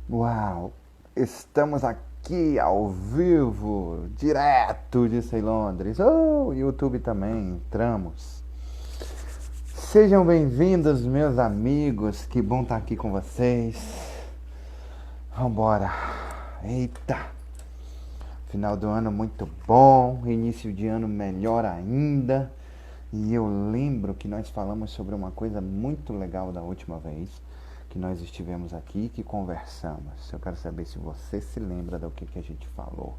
Uau! Estamos aqui ao vivo, direto de Londres. Oh, YouTube também, entramos. Sejam bem-vindos, meus amigos. Que bom estar aqui com vocês. Vambora. Eita! Final do ano muito bom, início de ano melhor ainda. E eu lembro que nós falamos sobre uma coisa muito legal da última vez que nós estivemos aqui, que conversamos. Eu quero saber se você se lembra do que a gente falou.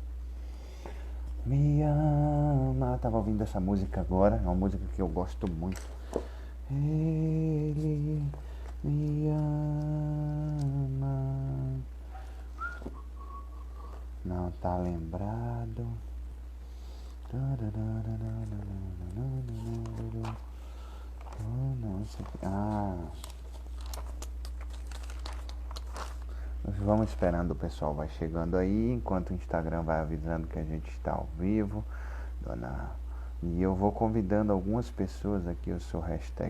Me ama, tava ouvindo essa música agora, é uma música que eu gosto muito. Ele me ama. Não tá lembrado. Não, isso aqui. Vamos esperando, o pessoal vai chegando aí, enquanto o Instagram vai avisando que a gente está ao vivo. Dona... E eu vou convidando algumas pessoas aqui, eu sou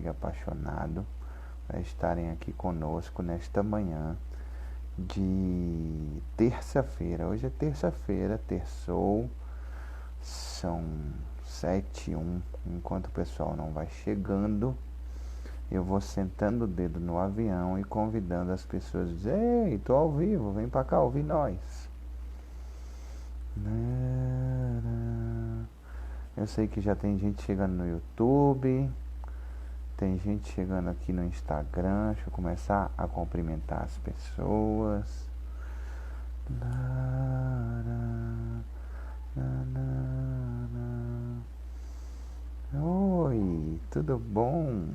#apaixonado, para estarem aqui conosco nesta manhã de terça-feira. Hoje é terça-feira, terçou, são 7h01. Enquanto o pessoal não vai chegando, eu vou sentando o dedo no avião e convidando as pessoas a dizer: ei, tô ao vivo, vem pra cá ouvir nós. Eu sei que já tem gente chegando no YouTube, tem gente chegando aqui no Instagram. Deixa eu começar a cumprimentar as pessoas. Oi, tudo bom?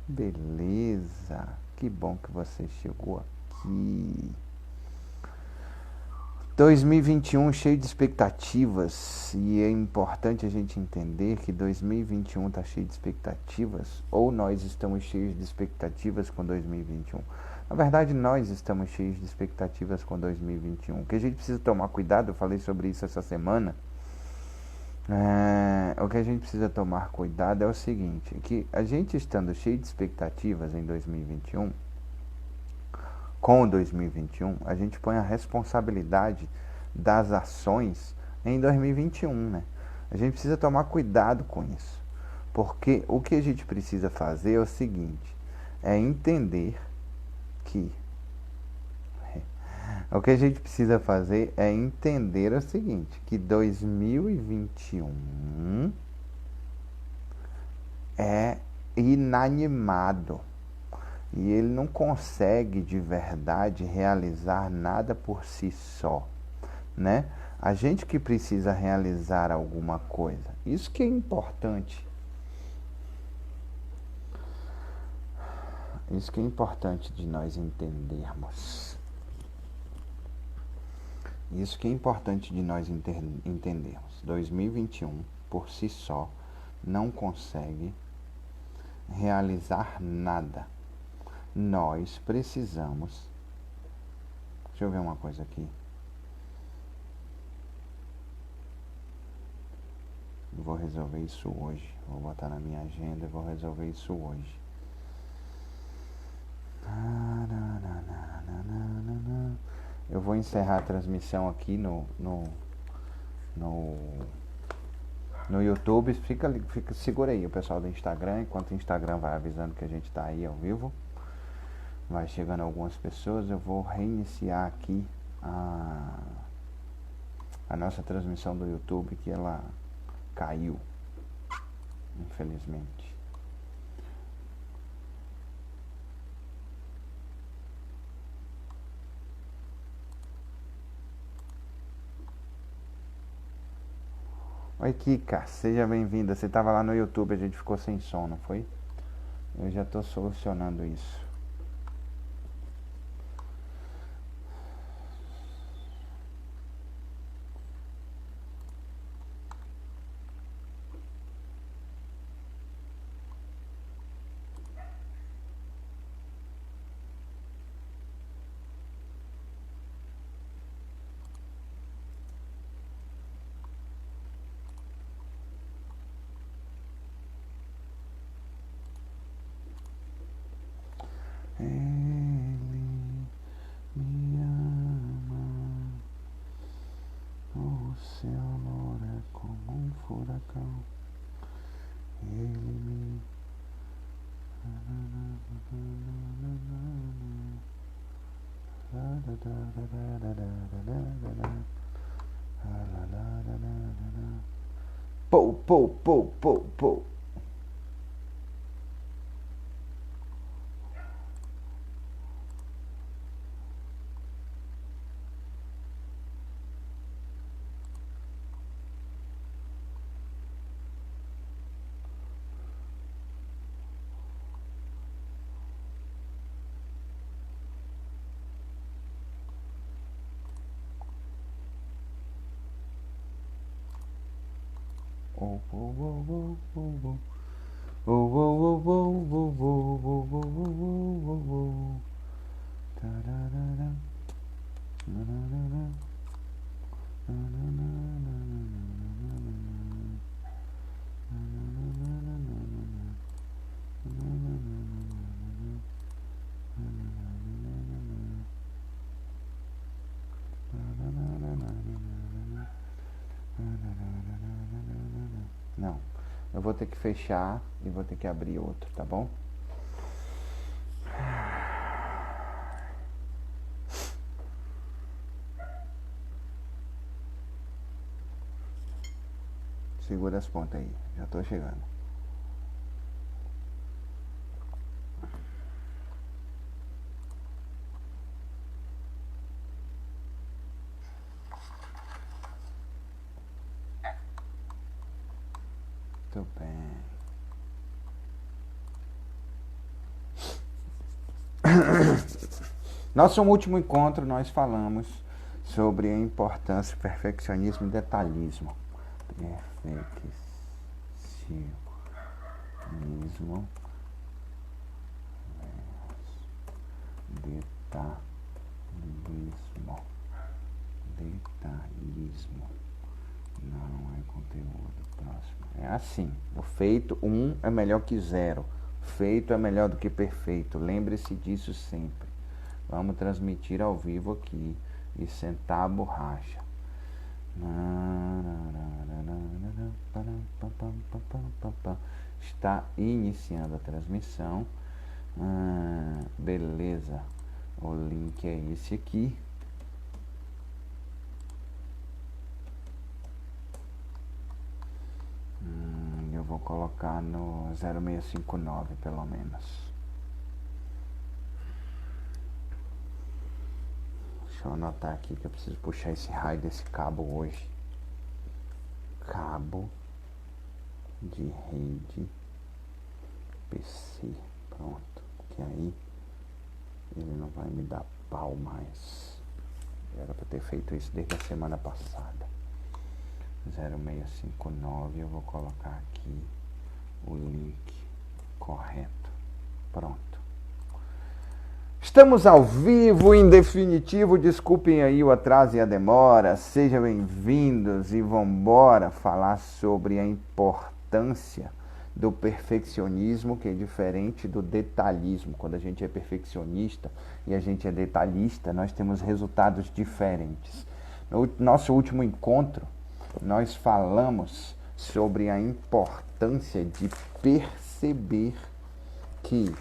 Beleza, que bom que você chegou aqui. 2021 cheio de expectativas, e é importante a gente entender que 2021 está cheio de expectativas, ou nós estamos cheios de expectativas com 2021. Na verdade, nós estamos cheios de expectativas com 2021. O que a gente precisa tomar cuidado, eu falei sobre isso essa semana. O que a gente precisa tomar cuidado é o seguinte, que a gente estando cheio de expectativas em 2021, com 2021, a gente põe a responsabilidade das ações em 2021, né? A gente precisa tomar cuidado com isso, porque o que a gente precisa fazer é o seguinte, é entender que o que a gente precisa fazer é entender o seguinte, que 2021 é inanimado. E ele não consegue de verdade realizar nada por si só, né? A gente que precisa realizar alguma coisa. Isso que é importante. Isso que é importante de nós entendermos. Isso que é importante de nós entendermos. 2021, por si só, não consegue realizar nada. Nós precisamos... Deixa eu ver uma coisa aqui. Vou resolver isso hoje. Vou botar na minha agenda e vou resolver isso hoje. Eu vou encerrar a transmissão aqui no YouTube. Segura aí o pessoal do Instagram, enquanto o Instagram vai avisando que a gente está aí ao vivo. Vai chegando algumas pessoas. Eu vou reiniciar aqui a nossa transmissão do YouTube, que ela caiu, infelizmente. Oi, Kika, seja bem-vinda. Você estava lá no YouTube, a gente ficou sem som, não foi? Eu já estou solucionando isso. Ele me Pou, pou, pou, pou, pou. Oh, oh, oh, oh, oh, oh, oh, oh, oh, oh, oh, oh, oh, oh. Ta-da-da-da. Na-na-na-na. Não, eu vou ter que fechar e vou ter que abrir outro, tá bom? Segura as pontas aí, já tô chegando. Muito bem. Nosso último encontro nós falamos sobre a importância do perfeccionismo e detalhismo. Perfeccionismo detalhismo. Não é conteúdo. Próximo. É assim. O feito 1 é melhor que 0. Feito é melhor do que perfeito. Lembre-se disso sempre. Vamos transmitir ao vivo aqui e sentar a borracha. Está iniciando a transmissão. Beleza. O link é esse aqui. Eu vou colocar no 0659 pelo menos. Deixa eu anotar aqui que eu preciso puxar esse raio desse cabo hoje. Cabo de rede PC. Pronto. Que aí ele não vai me dar pau mais. Era pra ter feito isso desde a semana passada. 0659, eu vou colocar aqui o link correto. Pronto. Estamos ao vivo, em definitivo, desculpem aí o atraso e a demora, sejam bem-vindos e vambora falar sobre a importância do perfeccionismo, que é diferente do detalhismo. Quando a gente é perfeccionista e a gente é detalhista, nós temos resultados diferentes. No nosso último encontro, nós falamos sobre a importância de perceber que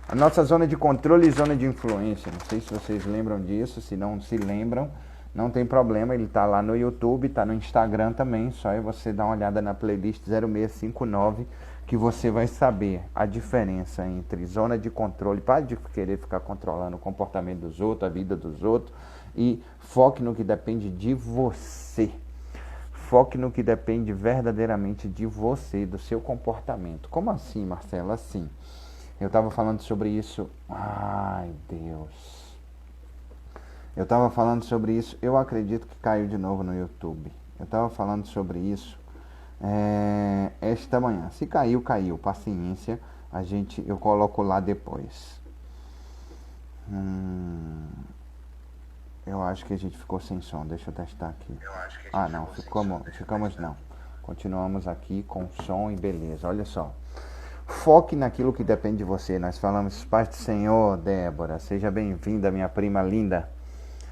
a nossa zona de controle e zona de influência, não sei se vocês lembram disso, se não se lembram, não tem problema, ele está lá no YouTube, está no Instagram também, só é você dar uma olhada na playlist 0659 que você vai saber a diferença entre zona de controle, para de querer ficar controlando o comportamento dos outros, a vida dos outros, e foque no que depende de você. Foque no que depende verdadeiramente de você, do seu comportamento. Como assim, Marcelo? Assim, eu estava falando sobre isso. Ai, Deus. Eu estava falando sobre isso. Eu acredito que caiu de novo no YouTube. Eu estava falando sobre isso esta manhã. Se caiu, caiu. Paciência. Eu coloco lá depois. Eu acho que a gente ficou sem som. Deixa eu testar aqui. Não, ficamos não. Continuamos aqui com som e beleza. Olha só. Foque naquilo que depende de você. Nós falamos, paz do Senhor, Débora. Seja bem-vinda, minha prima linda.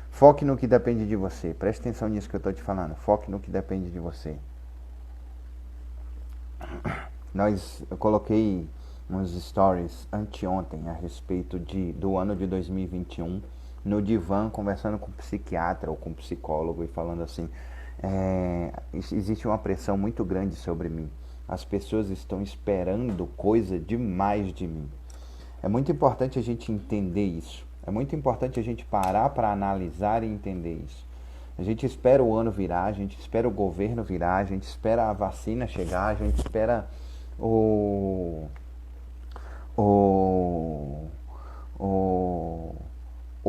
Foque no que depende de você. Preste atenção nisso que eu estou te falando. Foque no que depende de você. Eu coloquei uns stories anteontem a respeito do ano de 2021, no divã, conversando com um psiquiatra ou com um psicólogo e falando assim, existe uma pressão muito grande sobre mim. As pessoas estão esperando coisa demais de mim. É muito importante a gente entender isso. É muito importante a gente parar para analisar e entender isso. A gente espera o ano virar, a gente espera o governo virar, a gente espera a vacina chegar, a gente espera o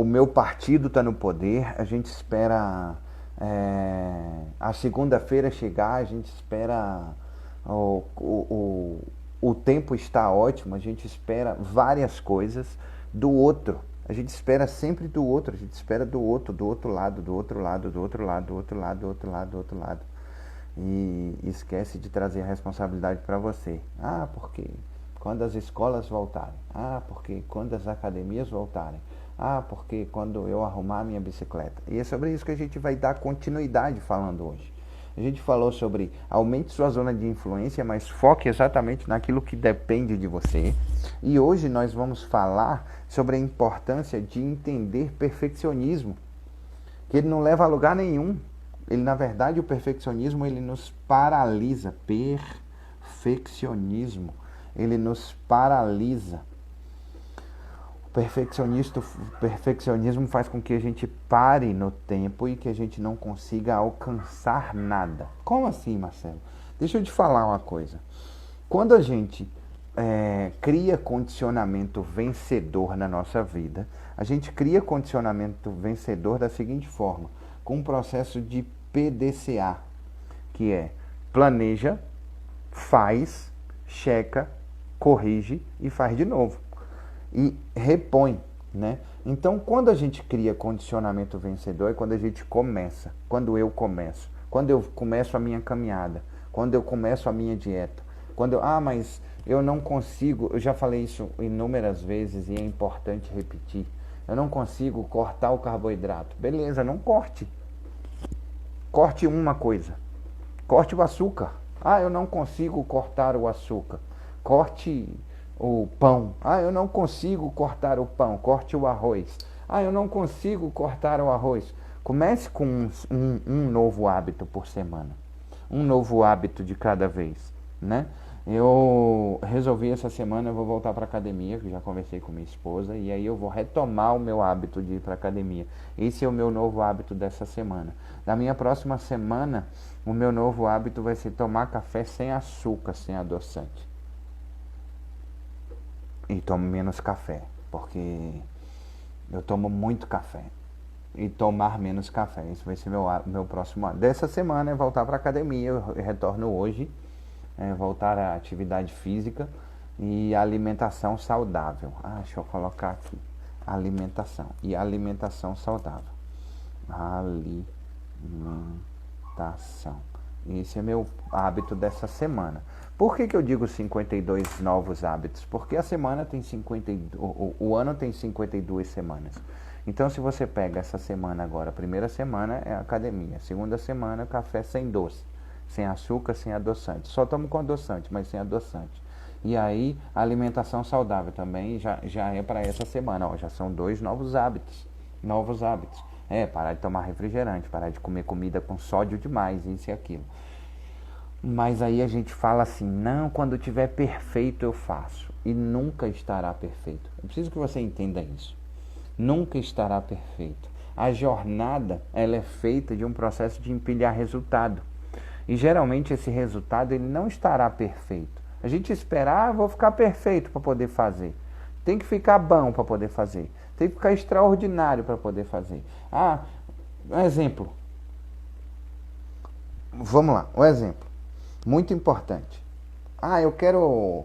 meu partido tá no poder, a gente espera a segunda-feira chegar, a gente espera o tempo está ótimo, a gente espera várias coisas do outro. A gente espera sempre do outro, a gente espera do outro lado, do outro lado, do outro lado, do outro lado, do outro lado, do outro lado. E esquece de trazer a responsabilidade para você. Ah, porque quando as escolas voltarem. Ah, porque quando as academias voltarem. Ah, porque quando eu arrumar a minha bicicleta. E é sobre isso que a gente vai dar continuidade falando hoje. A gente falou sobre aumente sua zona de influência, mas foque exatamente naquilo que depende de você. E hoje nós vamos falar sobre a importância de entender perfeccionismo, que ele não leva a lugar nenhum. Ele, na verdade, o perfeccionismo, ele nos paralisa. Perfeccionismo, ele nos paralisa. O perfeccionismo faz com que a gente pare no tempo e que a gente não consiga alcançar nada. Como assim, Marcelo? Deixa eu te falar uma coisa. Quando a gente cria condicionamento vencedor na nossa vida, a gente cria condicionamento vencedor da seguinte forma, com um processo de PDCA, que é planeja, faz, checa, corrige e faz de novo. E repõe, né? Então, quando a gente cria condicionamento vencedor, é quando a gente começa, quando eu começo a minha caminhada, quando eu começo a minha dieta, mas eu não consigo, eu já falei isso inúmeras vezes e é importante repetir, eu não consigo cortar o carboidrato. Beleza, não corte. Corte uma coisa, corte o açúcar. Ah, eu não consigo cortar o açúcar. Corte o pão. Ah, eu não consigo cortar o pão. Corte o arroz. Ah, eu não consigo cortar o arroz. Comece com um novo hábito por semana. Um novo hábito de cada vez, né? Eu resolvi essa semana, eu vou voltar para academia, que já conversei com minha esposa, e aí eu vou retomar o meu hábito de ir para academia. Esse é o meu novo hábito dessa semana. Na minha próxima semana, o meu novo hábito vai ser tomar café sem açúcar, sem adoçante. E tomo menos café, porque eu tomo muito café. E tomar menos café, isso vai ser meu próximo ano. Dessa semana é voltar para academia, eu retorno hoje, voltar à atividade física e alimentação saudável. Ah, deixa eu colocar aqui, alimentação e alimentação saudável. Alimentação. Esse é meu hábito dessa semana. Por que eu digo 52 novos hábitos? Porque a semana tem o ano tem 52 semanas. Então, se você pega essa semana agora, a primeira semana é academia, segunda semana café sem doce, sem açúcar, sem adoçante. Só tomo com adoçante, mas sem adoçante. E aí, a alimentação saudável também já é para essa semana. Ó, já são 2 novos hábitos. Parar de tomar refrigerante, parar de comer comida com sódio demais, isso e aquilo. Mas aí a gente fala assim, não, quando tiver perfeito eu faço. E nunca estará perfeito. Eu preciso que você entenda isso. Nunca estará perfeito. A jornada, ela é feita de um processo de empilhar resultado. E geralmente esse resultado, ele não estará perfeito. A gente espera, vou ficar perfeito para poder fazer. Tem que ficar bom para poder fazer. Tem que ficar extraordinário para poder fazer. Um exemplo. Vamos lá, um exemplo. Muito importante. Eu quero,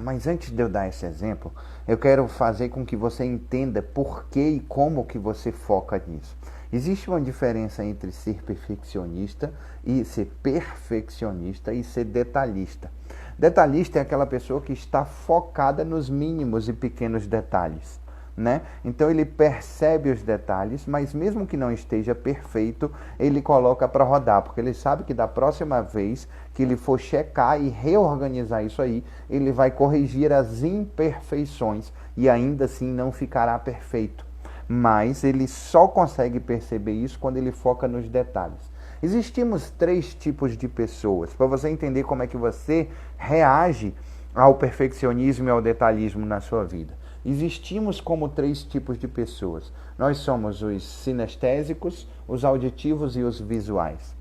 mas antes de eu dar esse exemplo, eu quero fazer com que você entenda por que e como que você foca nisso. Existe uma diferença entre ser perfeccionista e ser perfeccionista e ser detalhista. Detalhista é aquela pessoa que está focada nos mínimos e pequenos detalhes. né? Então ele percebe os detalhes, mas mesmo que não esteja perfeito, ele coloca para rodar, porque ele sabe que da próxima vez que ele for checar e reorganizar isso aí, ele vai corrigir as imperfeições e ainda assim não ficará perfeito. Mas ele só consegue perceber isso quando ele foca nos detalhes. Existimos 3 tipos de pessoas, para você entender como é que você reage ao perfeccionismo e ao detalhismo na sua vida. Existimos como 3 tipos de pessoas. Nós somos os sinestésicos, os auditivos e os visuais.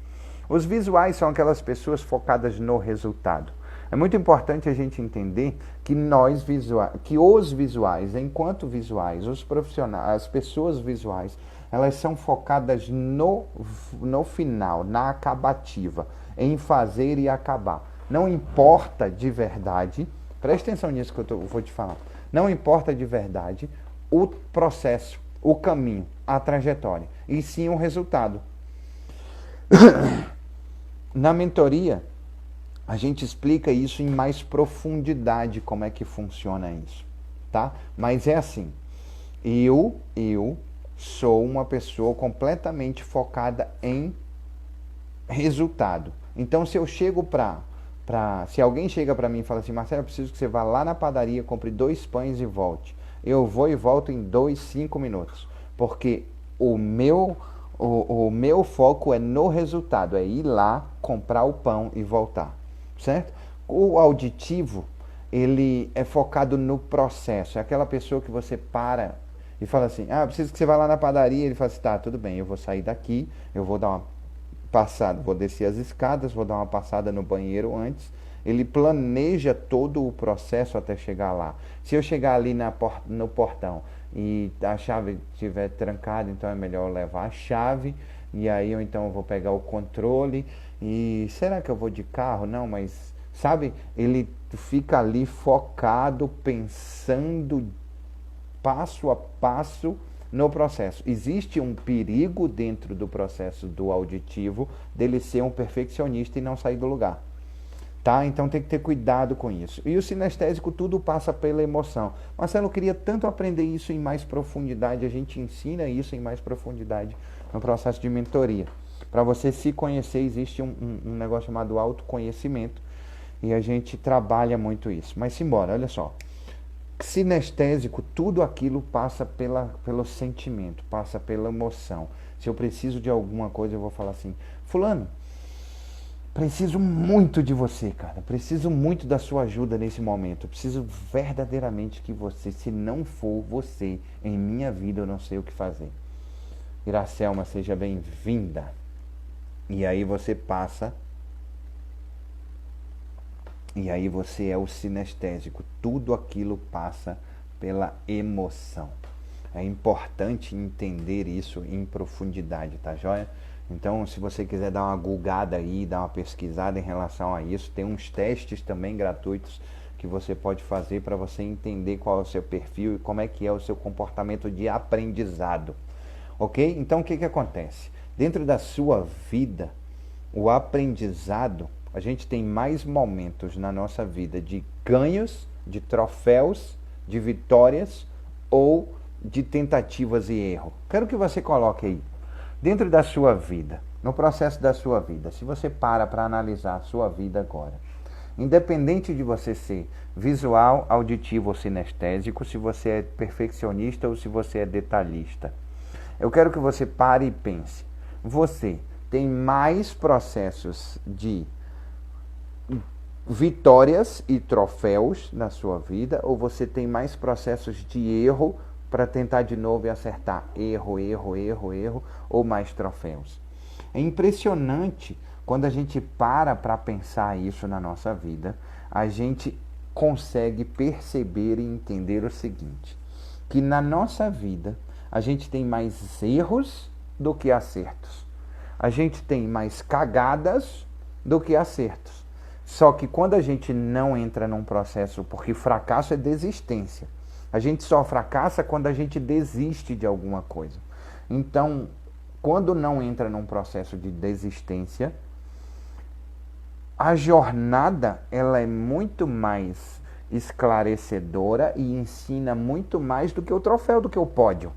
Os visuais são aquelas pessoas focadas no resultado. É muito importante a gente entender que os visuais, enquanto visuais, os profissionais, as pessoas visuais, elas são focadas no final, na acabativa, em fazer e acabar. Não importa de verdade, preste atenção nisso que eu vou te falar, não importa de verdade o processo, o caminho, a trajetória, e sim o resultado. Na mentoria, a gente explica isso em mais profundidade, como é que funciona isso, tá? Mas é assim, eu sou uma pessoa completamente focada em resultado. Então, se eu chego se alguém chega para mim e fala assim, Marcelo, eu preciso que você vá lá na padaria, compre 2 pães e volte. Eu vou e volto em 5 minutos, porque o meu foco é no resultado, é ir lá, comprar o pão e voltar, certo? O auditivo, ele é focado no processo, é aquela pessoa que você para e fala assim, eu preciso que você vá lá na padaria, ele fala assim, tá, tudo bem, eu vou sair daqui, eu vou dar uma passada, vou descer as escadas, vou dar uma passada no banheiro antes, ele planeja todo o processo até chegar lá. Se eu chegar ali no portão e a chave estiver trancada, então é melhor eu levar a chave, e aí eu então eu vou pegar o controle, e será que eu vou de carro? Não, mas sabe, ele fica ali focado, pensando passo a passo no processo. Existe um perigo dentro do processo do auditivo dele ser um perfeccionista e não sair do lugar. Tá? Então tem que ter cuidado com isso. E o sinestésico, tudo passa pela emoção. Marcelo, eu queria tanto aprender isso em mais profundidade. A gente ensina isso em mais profundidade no processo de mentoria. Para você se conhecer, existe um negócio chamado autoconhecimento. E a gente trabalha muito isso. Mas simbora, olha só. Sinestésico, tudo aquilo passa pelo sentimento, passa pela emoção. Se eu preciso de alguma coisa, eu vou falar assim, fulano, preciso muito de você, cara. Preciso muito da sua ajuda nesse momento. Eu preciso verdadeiramente que você, se não for você em minha vida, eu não sei o que fazer. Iracelma, seja bem-vinda. E aí você passa... E aí você é o sinestésico. Tudo aquilo passa pela emoção. É importante entender isso em profundidade, tá joia? Então, se você quiser dar uma googada aí, dar uma pesquisada em relação a isso, tem uns testes também gratuitos que você pode fazer para você entender qual é o seu perfil e como é que é o seu comportamento de aprendizado. Ok? Então, o que acontece? Dentro da sua vida, o aprendizado... A gente tem mais momentos na nossa vida de ganhos, de troféus, de vitórias ou de tentativas e erro. Quero que você coloque aí, dentro da sua vida, no processo da sua vida, se você para analisar a sua vida agora, independente de você ser visual, auditivo ou sinestésico, se você é perfeccionista ou se você é detalhista, eu quero que você pare e pense, você tem mais processos de vitórias e troféus na sua vida, ou você tem mais processos de erro para tentar de novo e acertar? Erro, ou mais troféus? É impressionante quando a gente para pensar isso na nossa vida, a gente consegue perceber e entender o seguinte, que na nossa vida a gente tem mais erros do que acertos. A gente tem mais cagadas do que acertos. Só que quando a gente não entra num processo, porque fracasso é desistência. A gente só fracassa quando a gente desiste de alguma coisa. Então, quando não entra num processo de desistência, a jornada ela é muito mais esclarecedora e ensina muito mais do que o troféu, do que o pódio.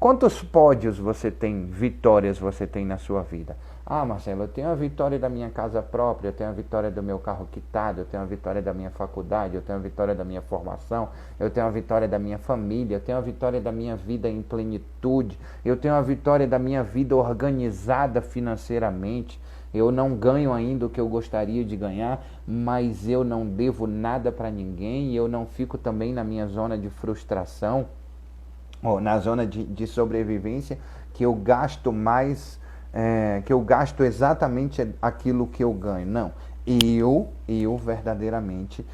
Quantos pódios você tem, vitórias você tem na sua vida? Ah, Marcelo, eu tenho a vitória da minha casa própria, eu tenho a vitória do meu carro quitado, eu tenho a vitória da minha faculdade, eu tenho a vitória da minha formação, eu tenho a vitória da minha família, eu tenho a vitória da minha vida em plenitude, eu tenho a vitória da minha vida organizada financeiramente. Eu não ganho ainda o que eu gostaria de ganhar, mas eu não devo nada para ninguém e eu não fico também na minha zona de frustração, ou na zona de sobrevivência, que eu gasto mais, que eu gasto exatamente aquilo que eu ganho. Não, eu verdadeiramente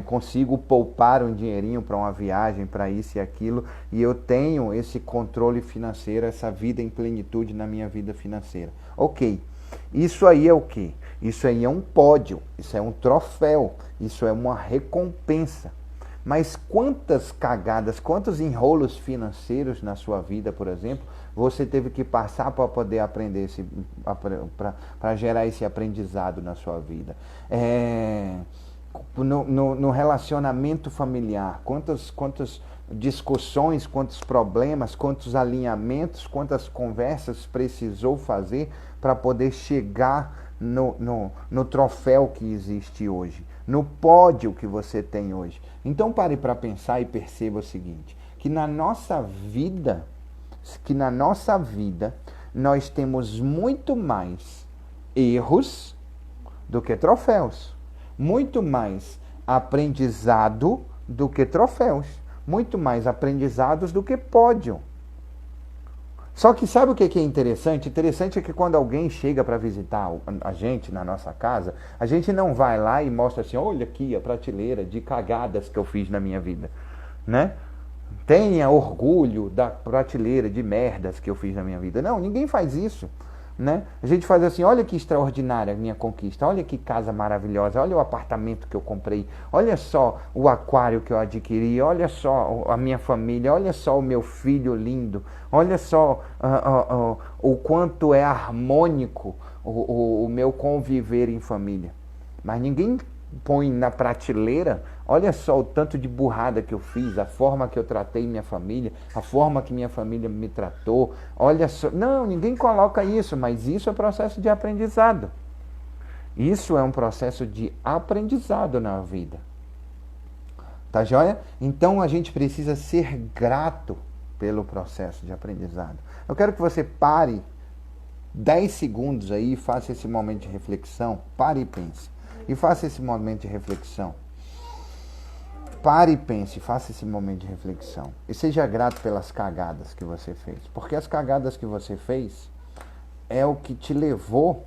consigo poupar um dinheirinho para uma viagem, para isso e aquilo, e eu tenho esse controle financeiro, essa vida em plenitude na minha vida financeira. Ok, isso aí é o quê? Isso aí é um pódio, isso é um troféu, isso é uma recompensa. Mas quantas cagadas, quantos enrolos financeiros na sua vida, por exemplo, você teve que passar para poder aprender, para gerar esse aprendizado na sua vida? No relacionamento familiar, quantas discussões, quantos problemas, quantos alinhamentos, quantas conversas precisou fazer para poder chegar no troféu que existe hoje, no pódio que você tem hoje. Então pare para pensar e perceba o seguinte, que na nossa vida nós temos muito mais erros do que troféus, muito mais aprendizado do que troféus, muito mais aprendizados do que pódio. Só que sabe o que é interessante? Interessante é que quando alguém chega para visitar a gente na nossa casa, a gente não vai lá e mostra assim, olha aqui a prateleira de cagadas que eu fiz na minha vida, né? Tenha orgulho da prateleira de merdas que eu fiz na minha vida. Não, ninguém faz isso, né? A gente faz assim, olha que extraordinária a minha conquista, olha que casa maravilhosa, olha o apartamento que eu comprei, olha só o aquário que eu adquiri, olha só a minha família, olha só o meu filho lindo, olha só o quanto é harmônico o meu conviver em família. Mas ninguém põe na prateleira, olha só o tanto de burrada que eu fiz, a forma que eu tratei minha família, a forma que minha família me tratou, olha só. Não, ninguém coloca isso, mas isso é processo de aprendizado. Isso é um processo de aprendizado na vida. Tá joia? Então a gente precisa ser grato pelo processo de aprendizado. Eu quero que você pare 10 segundos aí e faça esse momento de reflexão. Pare e pense. E faça esse momento de reflexão. Pare e pense, faça esse momento de reflexão. E seja grato pelas cagadas que você fez. Porque as cagadas que você fez é o que te levou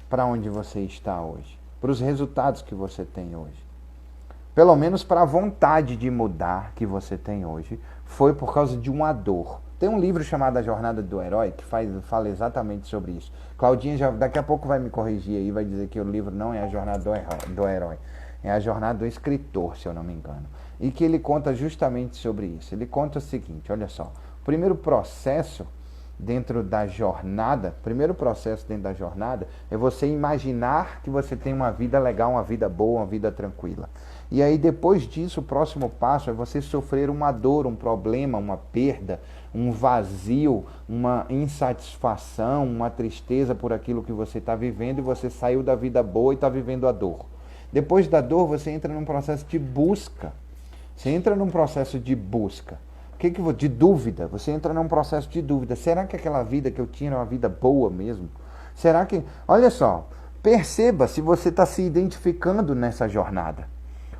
para onde você está hoje. Para os resultados que você tem hoje. Pelo menos para a vontade de mudar que você tem hoje. Foi por causa de uma dor. Tem um livro chamado A Jornada do Herói que fala exatamente sobre isso. Claudinha já daqui a pouco vai me corrigir aí, vai dizer que o livro não é A Jornada do Herói. É A Jornada do Escritor, se eu não me engano. E que ele conta justamente sobre isso. Ele conta o seguinte, olha só. O primeiro processo dentro da jornada é você imaginar que você tem uma vida legal, uma vida boa, uma vida tranquila. E aí depois disso, o próximo passo é você sofrer uma dor, um problema, uma perda, um vazio, uma insatisfação, uma tristeza por aquilo que você está vivendo e você saiu da vida boa e está vivendo a dor. Depois da dor, você entra num processo de busca. Você entra num processo de busca. De dúvida. Você entra num processo de dúvida. Será que aquela vida que eu tinha era uma vida boa mesmo? Será que... Olha só, perceba se você está se identificando nessa jornada.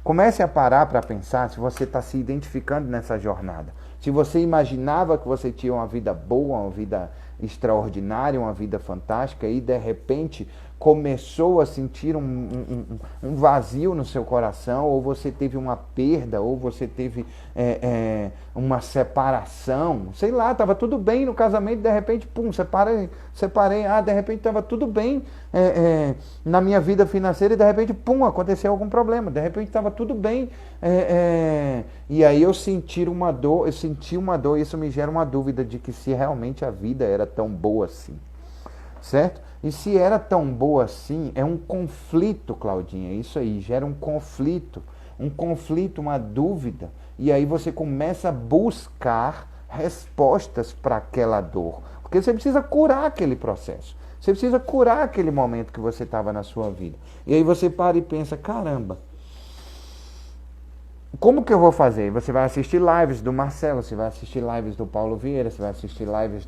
Comece a parar para pensar se você está se identificando nessa jornada. Se você imaginava que você tinha uma vida boa, uma vida extraordinária, uma vida fantástica e de repente começou a sentir um vazio no seu coração, ou você teve uma perda, ou você teve uma separação, sei lá, estava tudo bem no casamento, de repente, pum, separei, de repente estava tudo bem na minha vida financeira e de repente, pum, aconteceu algum problema, de repente estava tudo bem, e aí eu senti uma dor, isso me gera uma dúvida de que se realmente a vida era tão boa assim. Certo? E se era tão boa assim, é um conflito, Claudinha, isso aí, gera um conflito, uma dúvida. E aí você começa a buscar respostas para aquela dor. Porque você precisa curar aquele processo. Você precisa curar aquele momento que você estava na sua vida. E aí você para e pensa, caramba, como que eu vou fazer? Você vai assistir lives do Marcelo, você vai assistir lives do Paulo Vieira, você vai assistir lives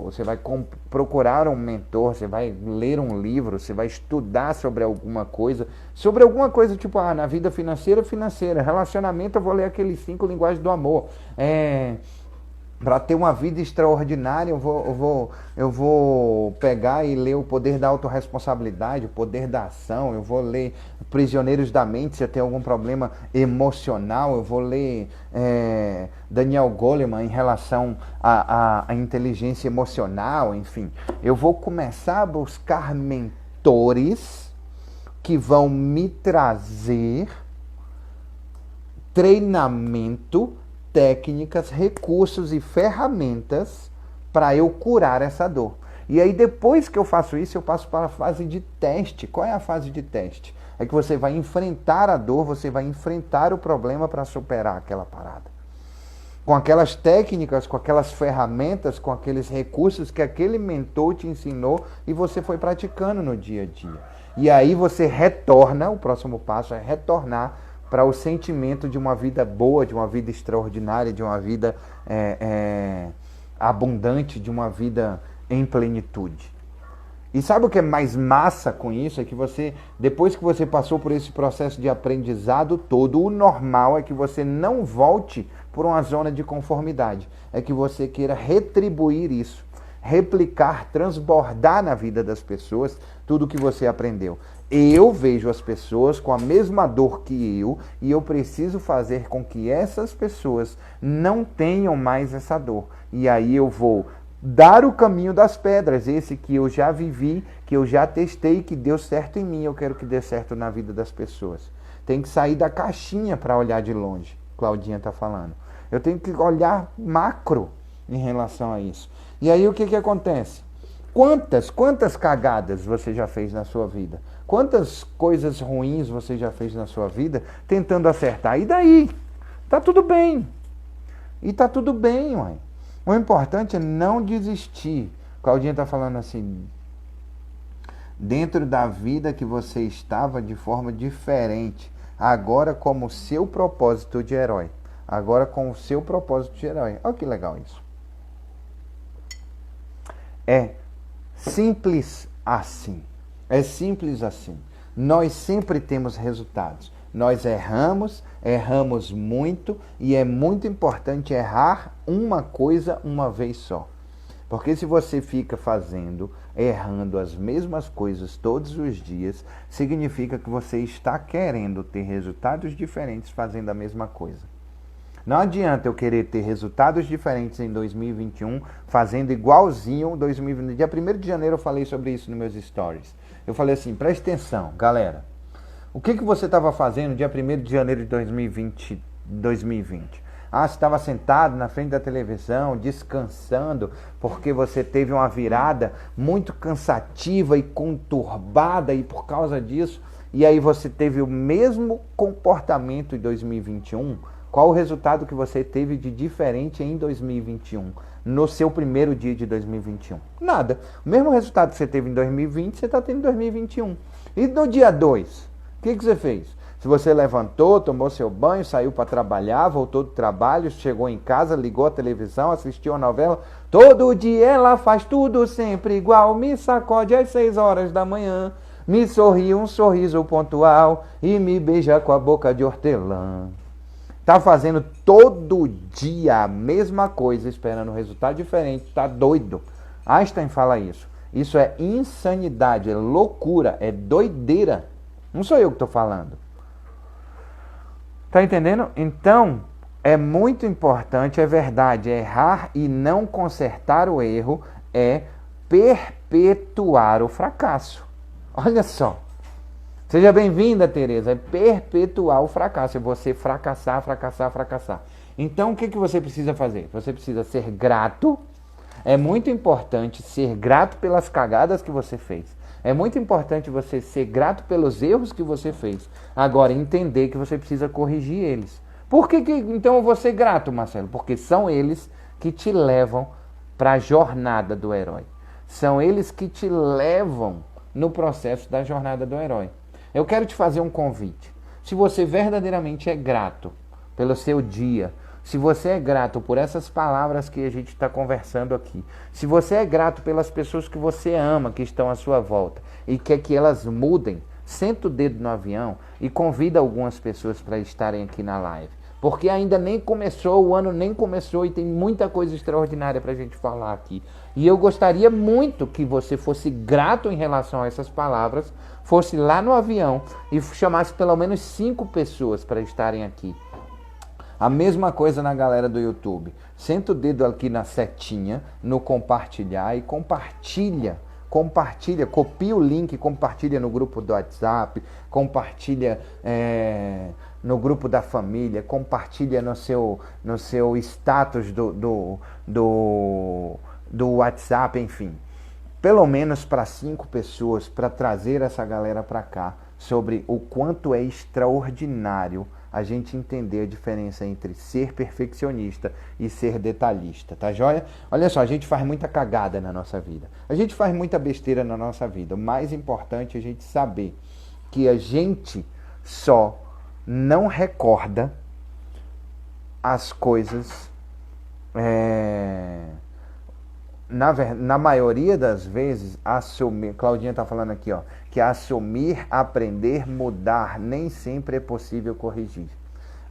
você vai procurar um mentor, você vai ler um livro, você vai estudar sobre alguma coisa tipo, na vida financeira, relacionamento, eu vou ler aqueles 5 linguagens do amor. Para ter uma vida extraordinária, eu vou pegar e ler o poder da autorresponsabilidade, o poder da ação, eu vou ler Prisioneiros da Mente, se eu tenho algum problema emocional, eu vou ler Daniel Goleman em relação à inteligência emocional, enfim. Eu vou começar a buscar mentores que vão me trazer treinamento, técnicas, recursos e ferramentas para eu curar essa dor. E aí depois que eu faço isso, eu passo para a fase de teste. Qual é a fase de teste? É que você vai enfrentar a dor, você vai enfrentar o problema para superar aquela parada. Com aquelas técnicas, com aquelas ferramentas, com aqueles recursos que aquele mentor te ensinou e você foi praticando no dia a dia. E aí você retorna, o próximo passo é retornar para o sentimento de uma vida boa, de uma vida extraordinária, de uma vida abundante, de uma vida em plenitude. E sabe o que é mais massa com isso? É que você, depois que você passou por esse processo de aprendizado todo, o normal é que você não volte por uma zona de conformidade. É que você queira retribuir isso, replicar, transbordar na vida das pessoas tudo o que você aprendeu. Eu vejo as pessoas com a mesma dor que eu e eu preciso fazer com que essas pessoas não tenham mais essa dor. E aí eu vou dar o caminho das pedras, esse que eu já vivi, que eu já testei, que deu certo em mim, eu quero que dê certo na vida das pessoas. Tem que sair da caixinha para olhar de longe, Claudinha está falando. Eu tenho que olhar macro em relação a isso. E aí o que acontece? Quantas cagadas você já fez na sua vida? Quantas coisas ruins você já fez na sua vida tentando acertar? E daí? Tá tudo bem. E tá tudo bem, ué. O importante é não desistir. Claudinha tá falando assim, dentro da vida que você estava de forma diferente, agora como seu propósito de herói. Agora com o seu propósito de herói. Olha que legal isso. É simples assim. É simples assim. Nós sempre temos resultados. Nós erramos muito e é muito importante errar uma coisa uma vez só. Porque se você fica errando as mesmas coisas todos os dias, significa que você está querendo ter resultados diferentes fazendo a mesma coisa. Não adianta eu querer ter resultados diferentes em 2021, fazendo igualzinho 2020. Dia 1º de janeiro eu falei sobre isso nos meus stories. Eu falei assim, presta atenção, galera. O que você estava fazendo dia 1º de janeiro de 2020? Você estava sentado na frente da televisão, descansando, porque você teve uma virada muito cansativa e conturbada, e por causa disso, e aí você teve o mesmo comportamento em 2021. Qual o resultado que você teve de diferente em 2021, no seu primeiro dia de 2021? Nada. O mesmo resultado que você teve em 2020, você está tendo em 2021. E no dia 2, o que você fez? Se você levantou, tomou seu banho, saiu para trabalhar, voltou do trabalho, chegou em casa, ligou a televisão, assistiu a novela, todo dia ela faz tudo sempre igual, me sacode às 6 horas da manhã, me sorri um sorriso pontual e me beija com a boca de hortelã. Tá fazendo todo dia a mesma coisa, esperando um resultado diferente, tá doido. Einstein fala isso. Isso é insanidade, é loucura, é doideira. Não sou eu que estou falando. Tá entendendo? Então, é muito importante, é verdade, errar e não consertar o erro é perpetuar o fracasso. Olha só. Seja bem-vinda, Tereza. É perpetuar o fracasso. É você fracassar. Então, o que você precisa fazer? Você precisa ser grato É muito importante ser grato pelas cagadas que você fez. É muito importante você ser grato pelos erros que você fez. Agora, entender que você precisa corrigir eles. Por que então eu vou ser grato, Marcelo? Porque são eles que te levam para a jornada do herói. São eles que te levam no processo da jornada do herói. Eu quero te fazer um convite. Se você verdadeiramente é grato pelo seu dia, se você é grato por essas palavras que a gente está conversando aqui, se você é grato pelas pessoas que você ama, que estão à sua volta, e quer que elas mudem, senta o dedo no avião e convida algumas pessoas para estarem aqui na live. Porque ainda nem começou, o ano nem começou e tem muita coisa extraordinária para a gente falar aqui. E eu gostaria muito que você fosse grato em relação a essas palavras, fosse lá no avião e chamasse pelo menos 5 pessoas para estarem aqui. A mesma coisa na galera do YouTube. Senta o dedo aqui na setinha, no compartilhar e compartilha. Compartilha, copia o link, compartilha no grupo do WhatsApp, compartilha no grupo da família, compartilha no seu status do WhatsApp, enfim. Pelo menos para 5 pessoas, para trazer essa galera para cá, sobre o quanto é extraordinário a gente entender a diferença entre ser perfeccionista e ser detalhista, tá joia? Olha só, a gente faz muita cagada na nossa vida. A gente faz muita besteira na nossa vida. O mais importante é a gente saber que a gente só não recorda as coisas, na maioria das vezes, assumir. Claudinha está falando aqui, ó, que assumir, aprender, mudar, nem sempre é possível corrigir.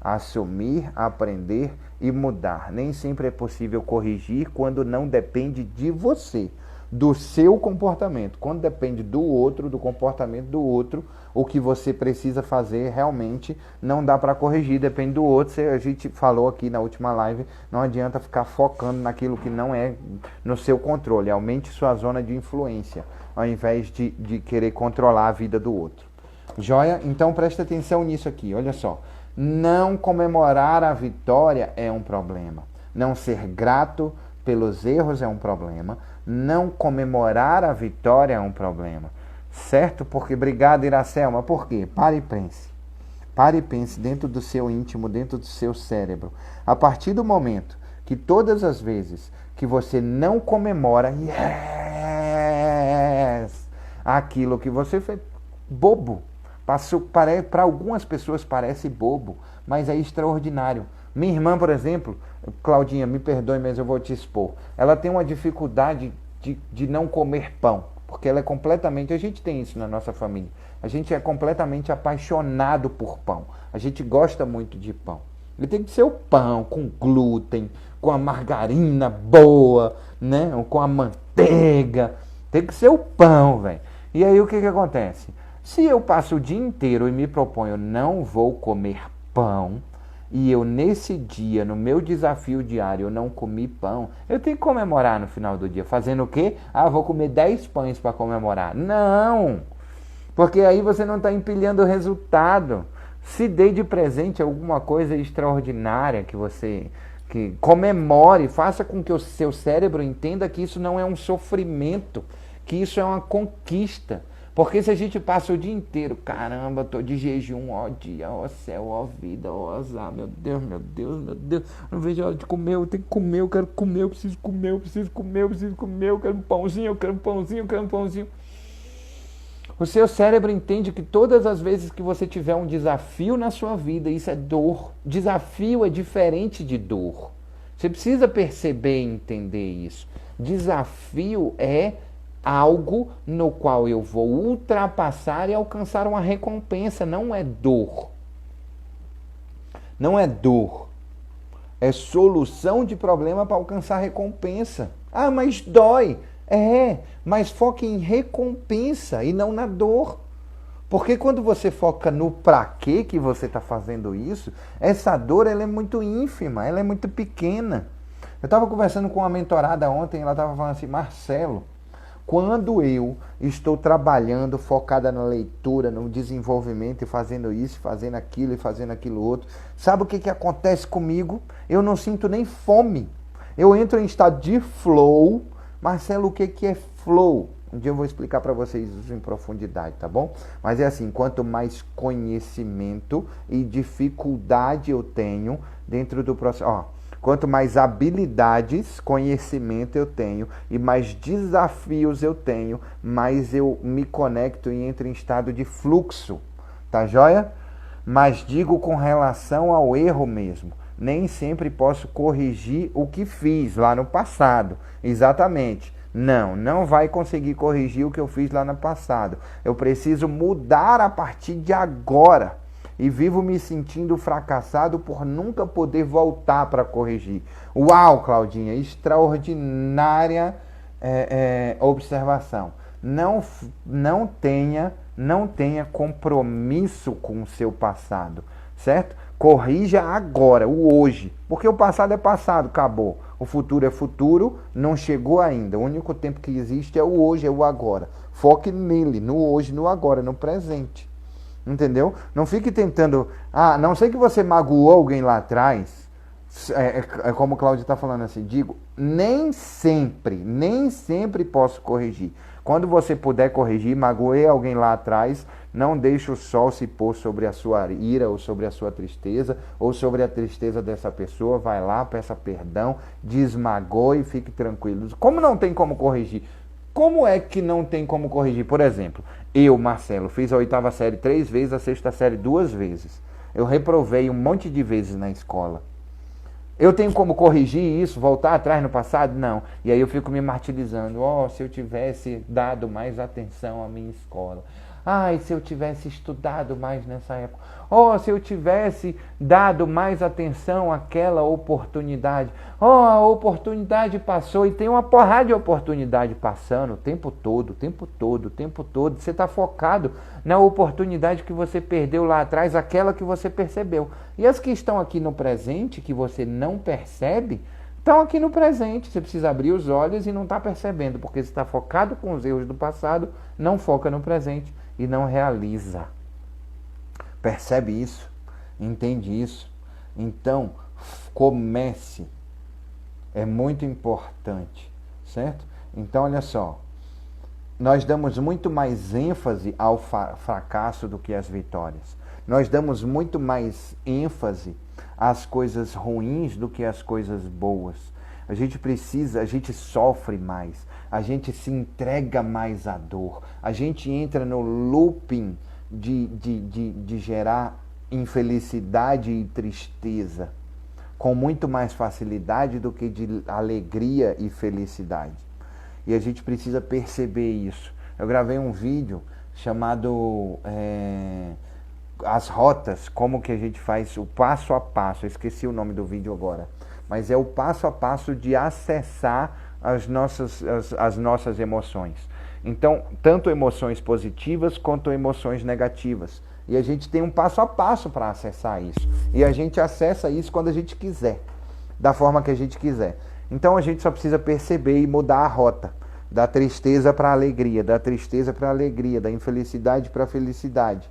Assumir, aprender e mudar. Nem sempre é possível corrigir quando não depende de você, do seu comportamento. Quando depende do outro, do comportamento do outro, o que você precisa fazer realmente não dá para corrigir, depende do outro. A gente falou aqui na última live, não adianta ficar focando naquilo que não é no seu controle. Aumente sua zona de influência, ao invés de querer controlar a vida do outro. Joia? Então presta atenção nisso aqui, olha só. Não comemorar a vitória é um problema. Não ser grato pelos erros é um problema. Não comemorar a vitória é um problema. Certo? Porque, obrigado, Iracelma. Por quê? Pare e pense. Pare e pense dentro do seu íntimo, dentro do seu cérebro. A partir do momento que todas as vezes que você não comemora, aquilo que você fez, bobo. Para algumas pessoas parece bobo, mas é extraordinário. Minha irmã, por exemplo, Claudinha, me perdoe, mas eu vou te expor. Ela tem uma dificuldade de não comer pão, porque ela é completamente... A gente tem isso na nossa família. A gente é completamente apaixonado por pão. A gente gosta muito de pão. Ele tem que ser o pão com glúten, com a margarina boa, né? Com a manteiga. Tem que ser o pão, velho. E aí o que acontece? Se eu passo o dia inteiro e me proponho não vou comer pão, e eu nesse dia, no meu desafio diário, eu não comi pão, eu tenho que comemorar no final do dia. Fazendo o quê? Vou comer 10 pães para comemorar. Não! Porque aí você não está empilhando o resultado. Se dê de presente alguma coisa extraordinária que comemore, faça com que o seu cérebro entenda que isso não é um sofrimento, que isso é uma conquista. Porque se a gente passa o dia inteiro, caramba, tô de jejum, ó dia, ó céu, ó vida, ó azar, meu Deus, meu Deus, meu Deus, não vejo a hora de comer, eu tenho que comer, eu quero comer, eu preciso comer, eu preciso comer, eu preciso comer, eu quero um pãozinho, eu quero um pãozinho, eu quero um pãozinho. O seu cérebro entende que todas as vezes que você tiver um desafio na sua vida, isso é dor. Desafio é diferente de dor. Você precisa perceber e entender isso. Desafio é algo no qual eu vou ultrapassar e alcançar uma recompensa, não é dor. Não é dor. É solução de problema para alcançar recompensa. Mas dói. Mas foque em recompensa e não na dor. Porque quando você foca no pra quê que você está fazendo isso, essa dor ela é muito ínfima, ela é muito pequena. Eu estava conversando com uma mentorada ontem, ela estava falando assim, Marcelo, quando eu estou trabalhando, focada na leitura, no desenvolvimento, e fazendo isso, fazendo aquilo e fazendo aquilo outro, sabe o que acontece comigo? Eu não sinto nem fome. Eu entro em estado de flow. Marcelo, o que é flow? Um dia eu vou explicar para vocês isso em profundidade, tá bom? Mas é assim, quanto mais conhecimento e dificuldade eu tenho dentro do processo... quanto mais habilidades, conhecimento eu tenho e mais desafios eu tenho, mais eu me conecto e entro em estado de fluxo, tá joia? Mas digo com relação ao erro mesmo. Nem sempre posso corrigir o que fiz lá no passado. Exatamente. Não vai conseguir corrigir o que eu fiz lá no passado. Eu preciso mudar a partir de agora. E vivo me sentindo fracassado por nunca poder voltar para corrigir. Uau, Claudinha, extraordinária observação. Não tenha compromisso com o seu passado, certo? Corrija agora, o hoje. Porque o passado é passado, acabou. O futuro é futuro, não chegou ainda. O único tempo que existe é o hoje, é o agora. Foque nele, no hoje, no agora, no presente. Entendeu? Não fique tentando... não sei que você magoou alguém lá atrás. É como o Cláudio está falando assim. Digo, nem sempre posso corrigir. Quando você puder corrigir, magoei alguém lá atrás, não deixe o sol se pôr sobre a sua ira, ou sobre a sua tristeza, ou sobre a tristeza dessa pessoa. Vai lá, peça perdão, desmagoe e fique tranquilo. Como não tem como corrigir? Como é que não tem como corrigir? Por exemplo, eu, Marcelo, fiz a 8ª série 3 vezes, a 6ª série 2 vezes. Eu reprovei um monte de vezes na escola. Eu tenho como corrigir isso, voltar atrás no passado? Não. E aí eu fico me martirizando. Se eu tivesse dado mais atenção à minha escola. Se eu tivesse estudado mais nessa época. Se eu tivesse dado mais atenção àquela oportunidade. A oportunidade passou e tem uma porrada de oportunidade passando o tempo todo. Você está focado na oportunidade que você perdeu lá atrás, aquela que você percebeu. E as que estão aqui no presente, que você não percebe, estão aqui no presente. Você precisa abrir os olhos e não está percebendo, porque você está focado com os erros do passado, não foca no presente e não realiza. Percebe isso? Entende isso? Então, comece. É muito importante, certo? Então, olha só. Nós damos muito mais ênfase ao fracasso do que às vitórias. Nós damos muito mais ênfase às coisas ruins do que às coisas boas. A gente sofre mais, a gente se entrega mais à dor, a gente entra no looping de gerar infelicidade e tristeza com muito mais facilidade do que de alegria e felicidade. E a gente precisa perceber isso. Eu gravei um vídeo chamado As Rotas, como que a gente faz o passo a passo. Eu esqueci o nome do vídeo agora. Mas é o passo a passo de acessar as nossas emoções. Então, tanto emoções positivas quanto emoções negativas. E a gente tem um passo a passo para acessar isso. E a gente acessa isso quando a gente quiser, da forma que a gente quiser. Então a gente só precisa perceber e mudar a rota. Da tristeza para a alegria, da tristeza para a alegria, da infelicidade para a felicidade.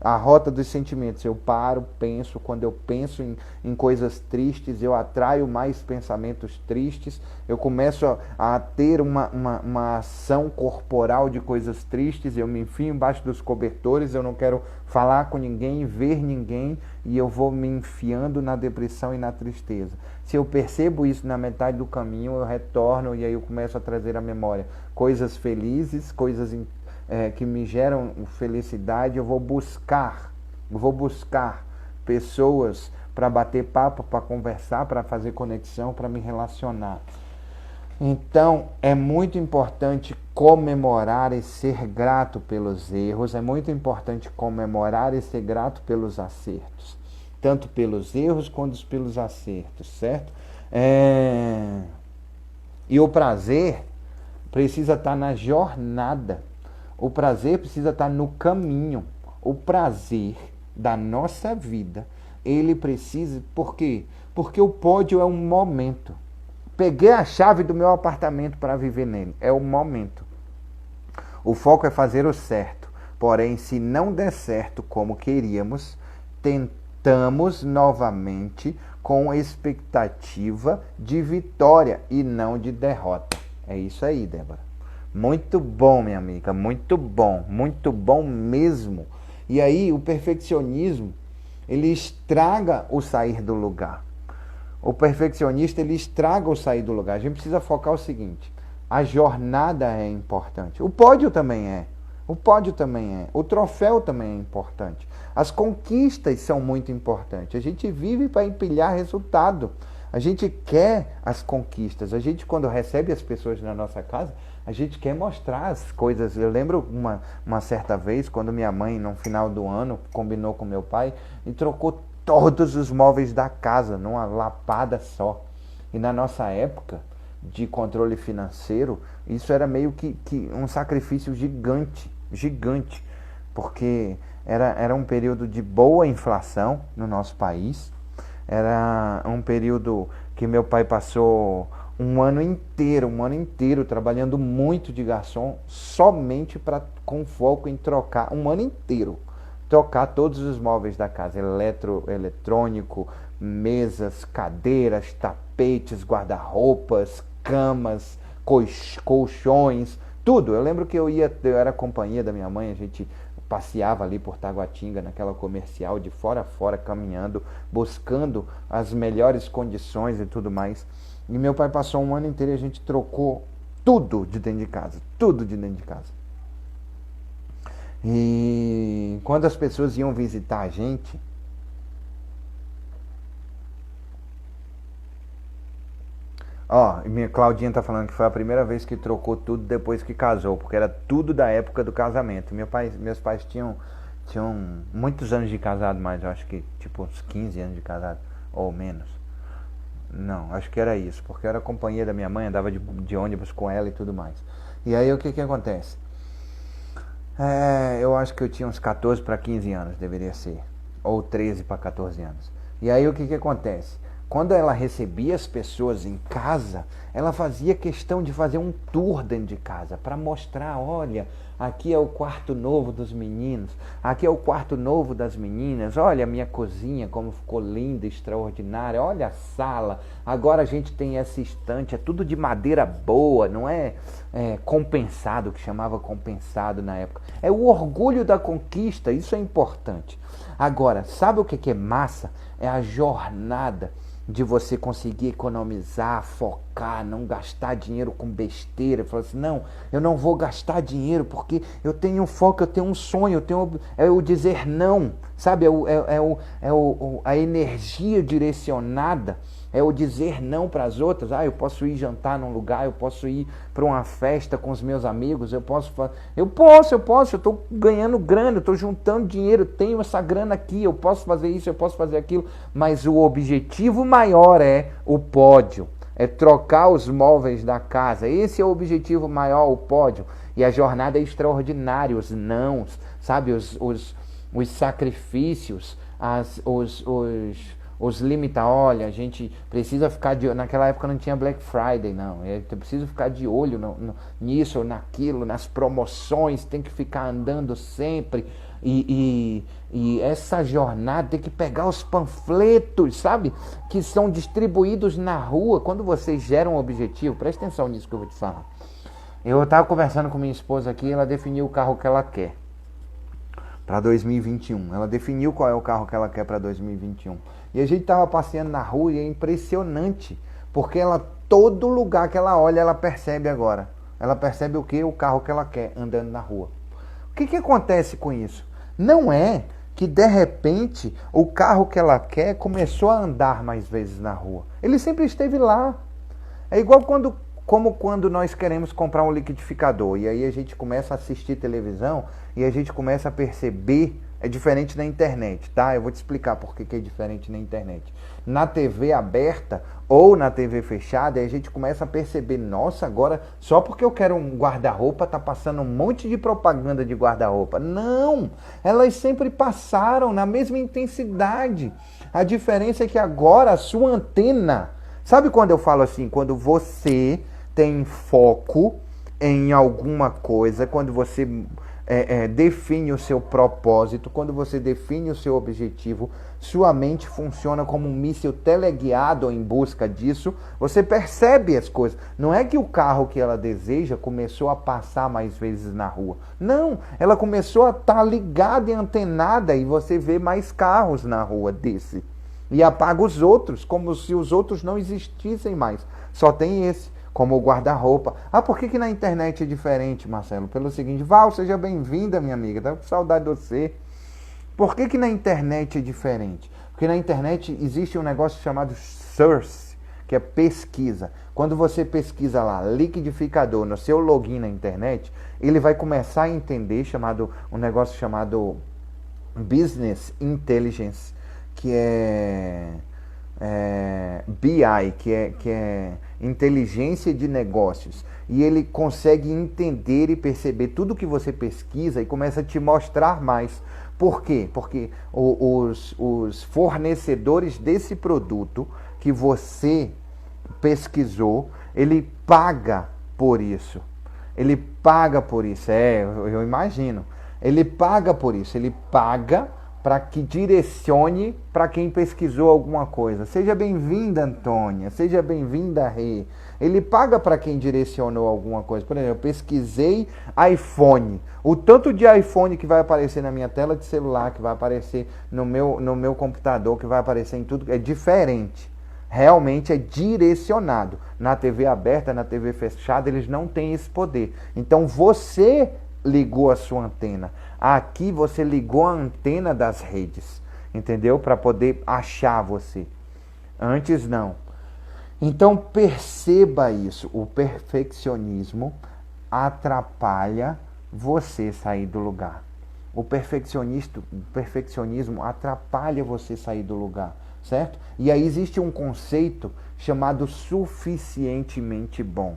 A rota dos sentimentos. Eu paro, penso. Quando eu penso em coisas tristes, eu atraio mais pensamentos tristes. Eu começo a ter uma ação corporal de coisas tristes. Eu me enfio embaixo dos cobertores. Eu não quero falar com ninguém, ver ninguém. E eu vou me enfiando na depressão e na tristeza. Se eu percebo isso na metade do caminho, eu retorno e aí eu começo a trazer à memória coisas felizes, coisas que me geram felicidade. Eu vou buscar pessoas para bater papo, para conversar, para fazer conexão, para me relacionar. Então, é muito importante comemorar e ser grato pelos erros, é muito importante comemorar e ser grato pelos acertos, tanto pelos erros quanto pelos acertos, certo? E o prazer precisa estar na jornada. O prazer precisa estar no caminho. O prazer da nossa vida, ele precisa... Por quê? Porque o pódio é um momento. Peguei a chave do meu apartamento para viver nele. É o momento. O foco é fazer o certo. Porém, se não der certo como queríamos, estamos novamente com expectativa de vitória e não de derrota. É isso aí, Débora. Muito bom, minha amiga, muito bom mesmo. E aí o perfeccionismo, ele estraga o sair do lugar. O perfeccionista, ele estraga o sair do lugar. A gente precisa focar o seguinte: a jornada é importante. O pódio também é. O troféu também é importante. As conquistas são muito importantes. A gente vive para empilhar resultado. A gente quer as conquistas. A gente, quando recebe as pessoas na nossa casa, a gente quer mostrar as coisas. Eu lembro uma certa vez, quando minha mãe, no final do ano, combinou com meu pai e trocou todos os móveis da casa numa lapada só. E na nossa época de controle financeiro, isso era meio que um sacrifício gigante, porque era um período de boa inflação no nosso país, era um período que meu pai passou um ano inteiro trabalhando muito de garçom, somente com foco em trocar, um ano inteiro, trocar todos os móveis da casa, eletrônico, mesas, cadeiras, tapetes, guarda-roupas, camas, colchões, tudo. Eu lembro que eu era companhia da minha mãe, a gente passeava ali por Taguatinga, naquela comercial, de fora a fora, caminhando, buscando as melhores condições e tudo mais. E meu pai passou um ano inteiro e a gente trocou tudo de dentro de casa. E quando as pessoas iam visitar a gente, minha Claudinha tá falando que foi a primeira vez que trocou tudo depois que casou, porque era tudo da época do casamento. Meus pais tinham muitos anos de casado, mas eu acho que tipo uns 15 anos de casado, ou menos. Não, acho que era isso, porque eu era companhia da minha mãe, andava de ônibus com ela e tudo mais. E aí o que acontece? Eu acho que eu tinha uns 14 para 15 anos, deveria ser, ou 13 para 14 anos. E aí o que acontece? Quando ela recebia as pessoas em casa, ela fazia questão de fazer um tour dentro de casa para mostrar, olha, aqui é o quarto novo dos meninos, aqui é o quarto novo das meninas, olha a minha cozinha como ficou linda, extraordinária, olha a sala, agora a gente tem essa estante, é tudo de madeira boa, não é compensado, que chamava compensado na época. É o orgulho da conquista, isso é importante. Agora, sabe o que é massa? É a jornada de você conseguir economizar, focar, não gastar dinheiro com besteira. Falar assim, não, eu não vou gastar dinheiro porque eu tenho um foco, eu tenho um sonho, é o dizer não, sabe? A energia direcionada, é o dizer não para as outras. Eu posso ir jantar num lugar, eu posso ir para uma festa com os meus amigos, eu estou ganhando grana, eu estou juntando dinheiro, eu tenho essa grana aqui, eu posso fazer isso, eu posso fazer aquilo, mas o objetivo maior é o pódio, é trocar os móveis da casa. Esse é o objetivo maior, o pódio. E a jornada é extraordinária, os nãos, sabe, os sacrifícios, os limita, olha, a gente precisa ficar de olho. Naquela época não tinha Black Friday, não. Eu preciso ficar de olho nisso ou naquilo, nas promoções, tem que ficar andando sempre. E essa jornada tem que pegar os panfletos, sabe? Que são distribuídos na rua. Quando você gera um objetivo, presta atenção nisso que eu vou te falar. Eu estava conversando com minha esposa aqui, ela definiu o carro que ela quer para 2021. Ela definiu qual é o carro que ela quer para 2021. E a gente estava passeando na rua e é impressionante, porque todo lugar que ela olha, ela percebe agora. Ela percebe o quê? O carro que ela quer andando na rua. O que acontece com isso? Não é que, de repente, o carro que ela quer começou a andar mais vezes na rua. Ele sempre esteve lá. É igual como quando nós queremos comprar um liquidificador e aí a gente começa a assistir televisão e a gente começa a perceber. É diferente na internet, tá? Eu vou te explicar por que é diferente na internet. Na TV aberta ou na TV fechada, a gente começa a perceber, nossa, agora só porque eu quero um guarda-roupa tá passando um monte de propaganda de guarda-roupa. Não! Elas sempre passaram na mesma intensidade. A diferença é que agora a sua antena... Sabe quando eu falo assim? Quando você tem foco em alguma coisa, quando você define o seu propósito, quando você define o seu objetivo, sua mente funciona como um míssil teleguiado em busca disso, você percebe as coisas. Não é que o carro que ela deseja começou a passar mais vezes na rua. Não, ela começou a estar ligada e antenada e você vê mais carros na rua desse. E apaga os outros, como se os outros não existissem mais. Só tem esse. Como o guarda-roupa. Por que na internet é diferente, Marcelo? Pelo seguinte, Val, seja bem-vinda, minha amiga. Tava com saudade de você. Por que na internet é diferente? Porque na internet existe um negócio chamado search, que é pesquisa. Quando você pesquisa lá, liquidificador, no seu login na internet, ele vai começar a entender um negócio chamado Business Intelligence, que é BI, que é inteligência de negócios, e ele consegue entender e perceber tudo que você pesquisa e começa a te mostrar mais. Por quê? Porque os fornecedores desse produto que você pesquisou, ele paga por isso. Ele paga por isso, eu imagino. Ele paga por isso, ele paga para que direcione para quem pesquisou alguma coisa. Seja bem-vinda, Antônia. Seja bem-vinda, Rê. Ele paga para quem direcionou alguma coisa. Por exemplo, eu pesquisei iPhone. O tanto de iPhone que vai aparecer na minha tela de celular, que vai aparecer no meu computador, que vai aparecer em tudo, é diferente. Realmente é direcionado. Na TV aberta, na TV fechada, eles não têm esse poder. Então você ligou a sua antena. Aqui você ligou a antena das redes, entendeu? Para poder achar você. Antes não. Então perceba isso. O perfeccionismo atrapalha você sair do lugar. O perfeccionismo atrapalha você sair do lugar, certo? E aí existe um conceito chamado suficientemente bom.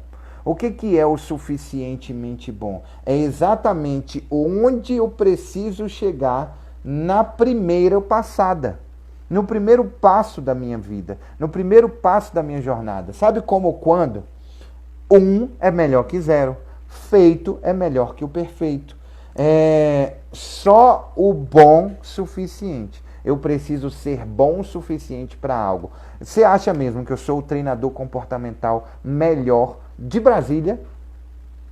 O que é o suficientemente bom? É exatamente onde eu preciso chegar na primeira passada, no primeiro passo da minha vida, no primeiro passo da minha jornada. Sabe como quando? 1 é melhor que 0. Feito é melhor que o perfeito. Só o bom suficiente. Eu preciso ser bom o suficiente para algo. Você acha mesmo que eu sou o treinador comportamental melhor de Brasília?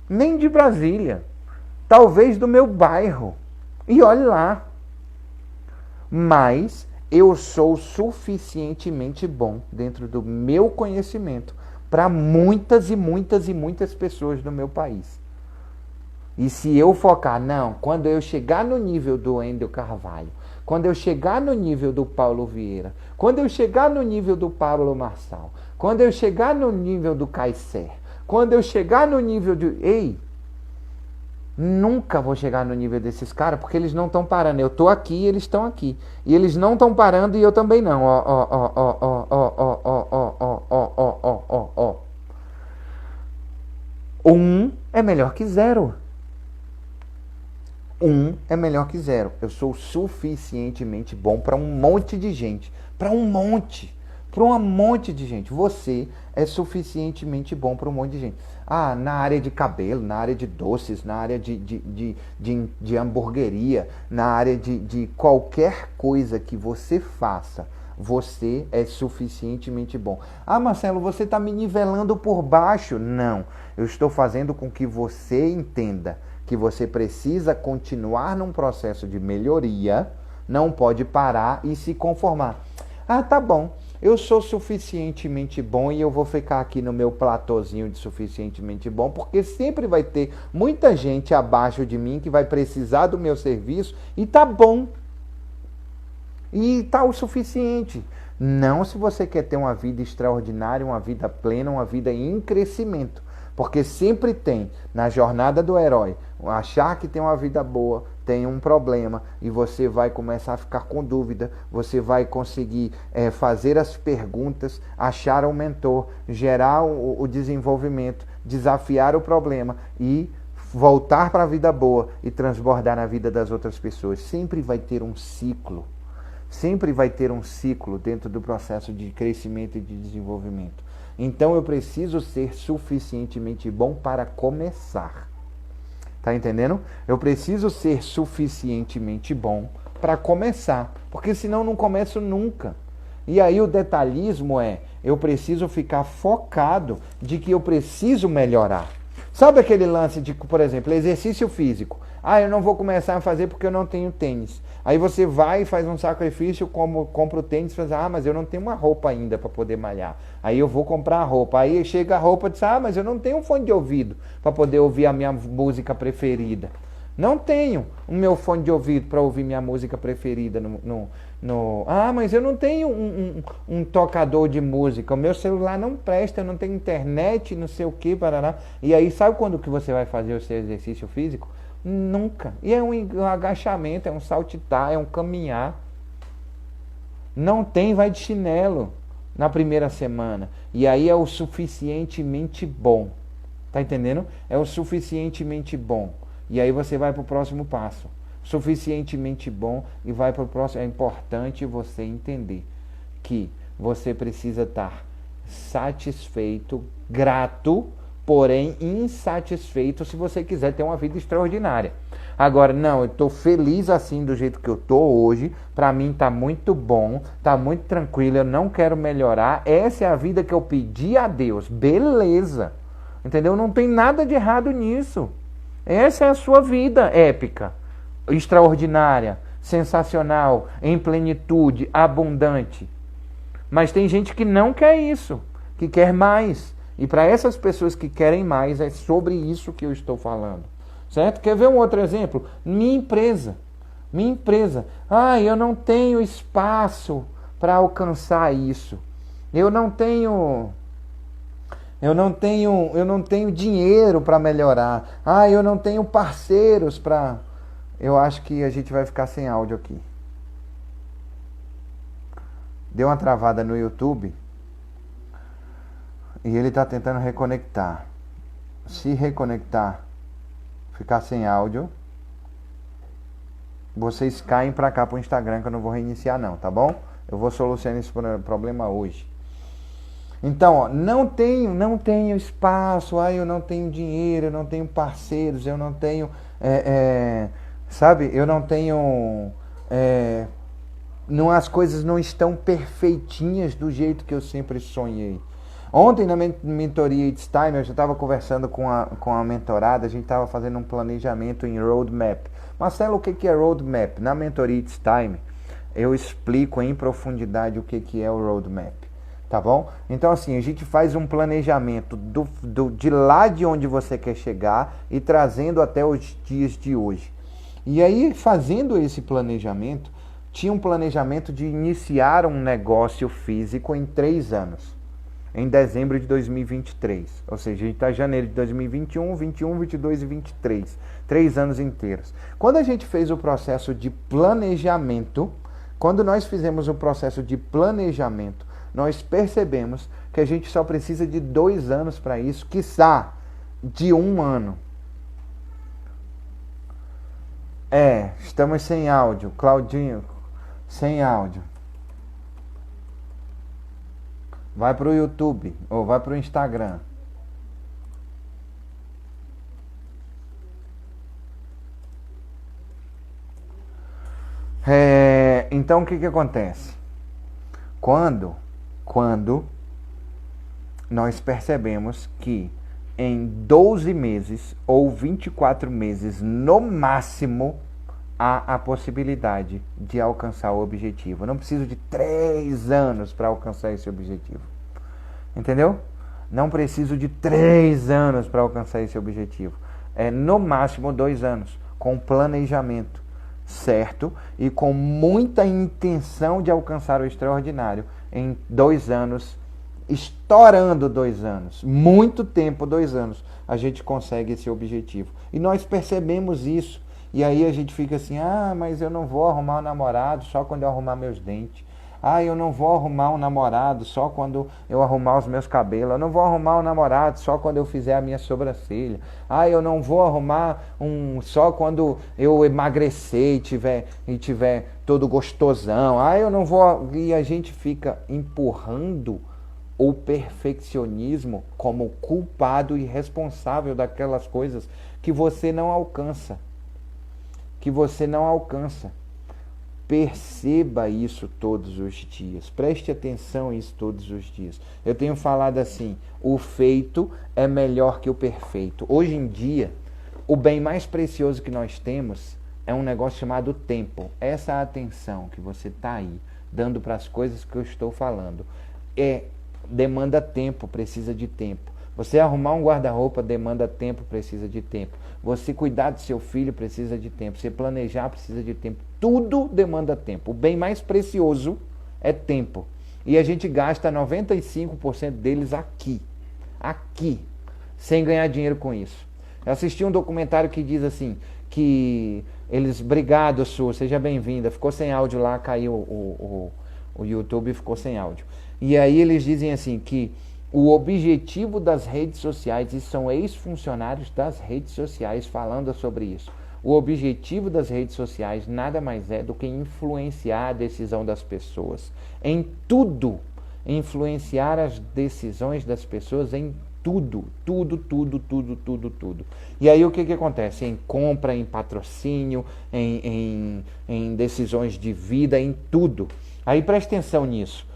Nem de Brasília. Talvez do meu bairro. E olhe lá. Mas eu sou suficientemente bom dentro do meu conhecimento para muitas e muitas e muitas pessoas do meu país. E se eu focar, não, quando eu chegar no nível do Wendel Carvalho, quando eu chegar no nível do Paulo Vieira, quando eu chegar no nível do Pablo Marçal, quando eu chegar no nível do Kaiser, quando eu chegar no nível de... Ei, nunca vou chegar no nível desses caras, porque eles não estão parando. Eu estou aqui e eles estão aqui. E eles não estão parando e eu também não. Um é melhor que 0. 1 é melhor que 0. Eu sou suficientemente bom para um monte de gente. Para um monte de gente. Você é suficientemente bom para um monte de gente. Na área de cabelo, na área de doces, na área de hamburgueria, na área de qualquer coisa que você faça, você é suficientemente bom. Marcelo, você está me nivelando por baixo. Não, eu estou fazendo com que você entenda que você precisa continuar num processo de melhoria, não pode parar e se conformar. Tá bom, eu sou suficientemente bom e eu vou ficar aqui no meu platôzinho de suficientemente bom, porque sempre vai ter muita gente abaixo de mim que vai precisar do meu serviço e tá bom. E tá o suficiente. Não se você quer ter uma vida extraordinária, uma vida plena, uma vida em crescimento. Porque sempre tem, na jornada do herói, achar que tem uma vida boa, tem um problema, e você vai começar a ficar com dúvida, você vai conseguir fazer as perguntas, achar um mentor, gerar o desenvolvimento, desafiar o problema e voltar para a vida boa e transbordar na vida das outras pessoas. Sempre vai ter um ciclo. Sempre vai ter um ciclo dentro do processo de crescimento e de desenvolvimento. Então eu preciso ser suficientemente bom para começar. Tá entendendo? Eu preciso ser suficientemente bom para começar, porque senão não começo nunca. E aí o detalhismo eu preciso ficar focado de que eu preciso melhorar. Sabe aquele lance de, por exemplo, exercício físico? Eu não vou começar a fazer porque eu não tenho tênis. Aí você vai e faz um sacrifício, compra o tênis e faz, mas eu não tenho uma roupa ainda para poder malhar. Aí eu vou comprar a roupa. Aí chega a roupa e diz, mas eu não tenho um fone de ouvido para poder ouvir a minha música preferida. Não tenho o meu fone de ouvido para ouvir minha música preferida mas eu não tenho um tocador de música, o meu celular não presta, eu não tenho internet, não sei o que, parará. E aí sabe quando que você vai fazer o seu exercício físico? Nunca. E é um agachamento, é um saltitar, é um caminhar. Não tem, vai de chinelo na primeira semana. E aí é o suficientemente bom. Tá entendendo? É o suficientemente bom. E aí você vai para o próximo passo. Suficientemente bom e vai para o próximo. É importante você entender que você precisa estar satisfeito, grato, porém insatisfeito se você quiser ter uma vida extraordinária. Agora, não, eu estou feliz assim do jeito que eu estou hoje, para mim está muito bom, está muito tranquilo, eu não quero melhorar, essa é a vida que eu pedi a Deus, beleza, entendeu? Não tem nada de errado nisso, essa é a sua vida épica, extraordinária, sensacional, em plenitude, abundante. Mas tem gente que não quer isso, que quer mais. E para essas pessoas que querem mais, é sobre isso que eu estou falando. Certo? Quer ver um outro exemplo? Minha empresa. Eu não tenho espaço para alcançar isso. Eu não tenho dinheiro para melhorar. Eu não tenho parceiros para... Eu acho que a gente vai ficar sem áudio aqui. Deu uma travada no YouTube e ele está tentando reconectar. Se reconectar, ficar sem áudio, vocês caem para cá para o Instagram que eu não vou reiniciar não, tá bom? Eu vou solucionar esse problema hoje. Então, não tenho espaço, eu não tenho dinheiro, eu não tenho parceiros, eu não tenho... eu não tenho... as coisas não estão perfeitinhas do jeito que eu sempre sonhei. Ontem na mentoria It's Time, eu já estava conversando com a mentorada, a gente estava fazendo um planejamento em roadmap. Marcelo, o que é roadmap? Na mentoria It's Time, eu explico em profundidade o que é o roadmap. Tá bom? Então assim, a gente faz um planejamento de lá de onde você quer chegar e trazendo até os dias de hoje. E aí, fazendo esse planejamento, tinha um planejamento de iniciar um negócio físico em 3 anos. Em dezembro de 2023. Ou seja, a gente está em janeiro de 2021, 21, 22 e 23. 3 anos inteiros. Quando a gente fez o processo de planejamento, quando nós fizemos o processo de planejamento, nós percebemos que a gente só precisa de 2 anos para isso, quiçá de 1 ano. Estamos sem áudio. Claudinho, sem áudio. Vai para o YouTube ou vai para o Instagram. Então o que acontece? Quando nós percebemos que em 12 meses ou 24 meses no máximo há a possibilidade de alcançar o objetivo. Eu não preciso de 3 anos para alcançar esse objetivo. Entendeu? Não preciso de 3 anos para alcançar esse objetivo. É no máximo 2 anos, com planejamento certo e com muita intenção de alcançar o extraordinário. Em 2 anos, estourando 2 anos, muito tempo, 2 anos, a gente consegue esse objetivo. E nós percebemos isso. E aí a gente fica assim, mas eu não vou arrumar um namorado só quando eu arrumar meus dentes. Eu não vou arrumar um namorado só quando eu arrumar os meus cabelos. Eu não vou arrumar um namorado só quando eu fizer a minha sobrancelha. Eu não vou arrumar só quando eu emagrecer e tiver todo gostosão. Eu não vou... E a gente fica empurrando o perfeccionismo como culpado e responsável daquelas coisas que você não alcança. Que você não alcança. Perceba isso todos os dias. Preste atenção a isso todos os dias. Eu tenho falado assim, o feito é melhor que o perfeito. Hoje em dia, o bem mais precioso que nós temos é um negócio chamado tempo. Essa atenção que você está aí, dando para as coisas que eu estou falando, demanda tempo, precisa de tempo. Você arrumar um guarda-roupa demanda tempo, precisa de tempo. Você cuidar do seu filho precisa de tempo. Você planejar precisa de tempo. Tudo demanda tempo. O bem mais precioso é tempo. E a gente gasta 95% deles aqui. Aqui. Sem ganhar dinheiro com isso. Eu assisti um documentário que diz assim, que eles... Obrigado, Su, seja bem-vinda. Ficou sem áudio lá, caiu o YouTube e ficou sem áudio. E aí eles dizem assim, que o objetivo das redes sociais, e são ex-funcionários das redes sociais falando sobre isso, o objetivo das redes sociais nada mais é do que influenciar a decisão das pessoas em tudo, influenciar as decisões das pessoas em tudo. E aí o que acontece? Em compra, em patrocínio, em decisões de vida, em tudo. Aí presta atenção nisso.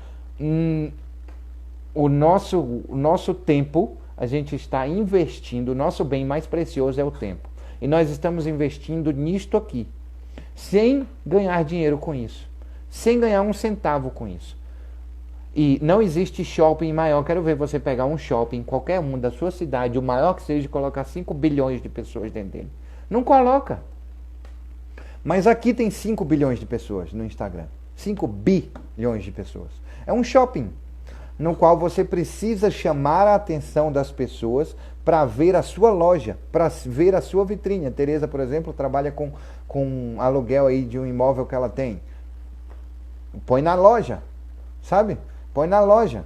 O nosso tempo, a gente está investindo, o nosso bem mais precioso é o tempo. E nós estamos investindo nisto aqui, sem ganhar dinheiro com isso, sem ganhar um centavo com isso. E não existe shopping maior. Quero ver você pegar um shopping, qualquer um da sua cidade, o maior que seja, e colocar 5 bilhões de pessoas dentro dele. Não coloca. Mas aqui tem 5 bilhões de pessoas no Instagram. 5 bilhões de pessoas. É um shopping no qual você precisa chamar a atenção das pessoas para ver a sua loja, para ver a sua vitrine. A Tereza, por exemplo, trabalha com aluguel aí de um imóvel que ela tem. Põe na loja, sabe? Põe na loja.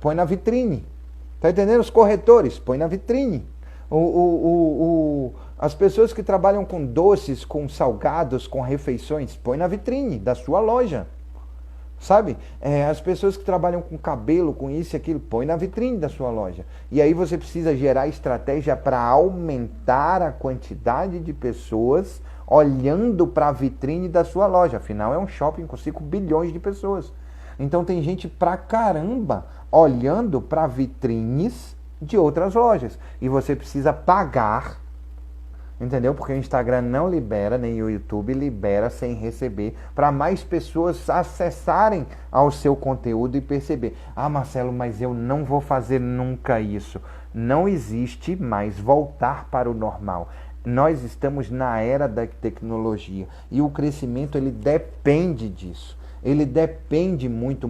Põe na vitrine. Tá entendendo? Os corretores, põe na vitrine. As pessoas que trabalham com doces, com salgados, com refeições, põe na vitrine da sua loja. Sabe? As pessoas que trabalham com cabelo, com isso e aquilo, põe na vitrine da sua loja. E aí você precisa gerar estratégia para aumentar a quantidade de pessoas olhando para a vitrine da sua loja. Afinal, é um shopping com 5 bilhões de pessoas. Então tem gente pra caramba olhando para vitrines de outras lojas. E você precisa pagar, entendeu? Porque o Instagram não libera, nem o YouTube libera sem receber, para mais pessoas acessarem ao seu conteúdo e perceber. Ah, Marcelo, mas eu não vou fazer nunca isso. Não existe mais voltar para o normal. Nós estamos na era da tecnologia e o crescimento ele depende disso. Ele depende muito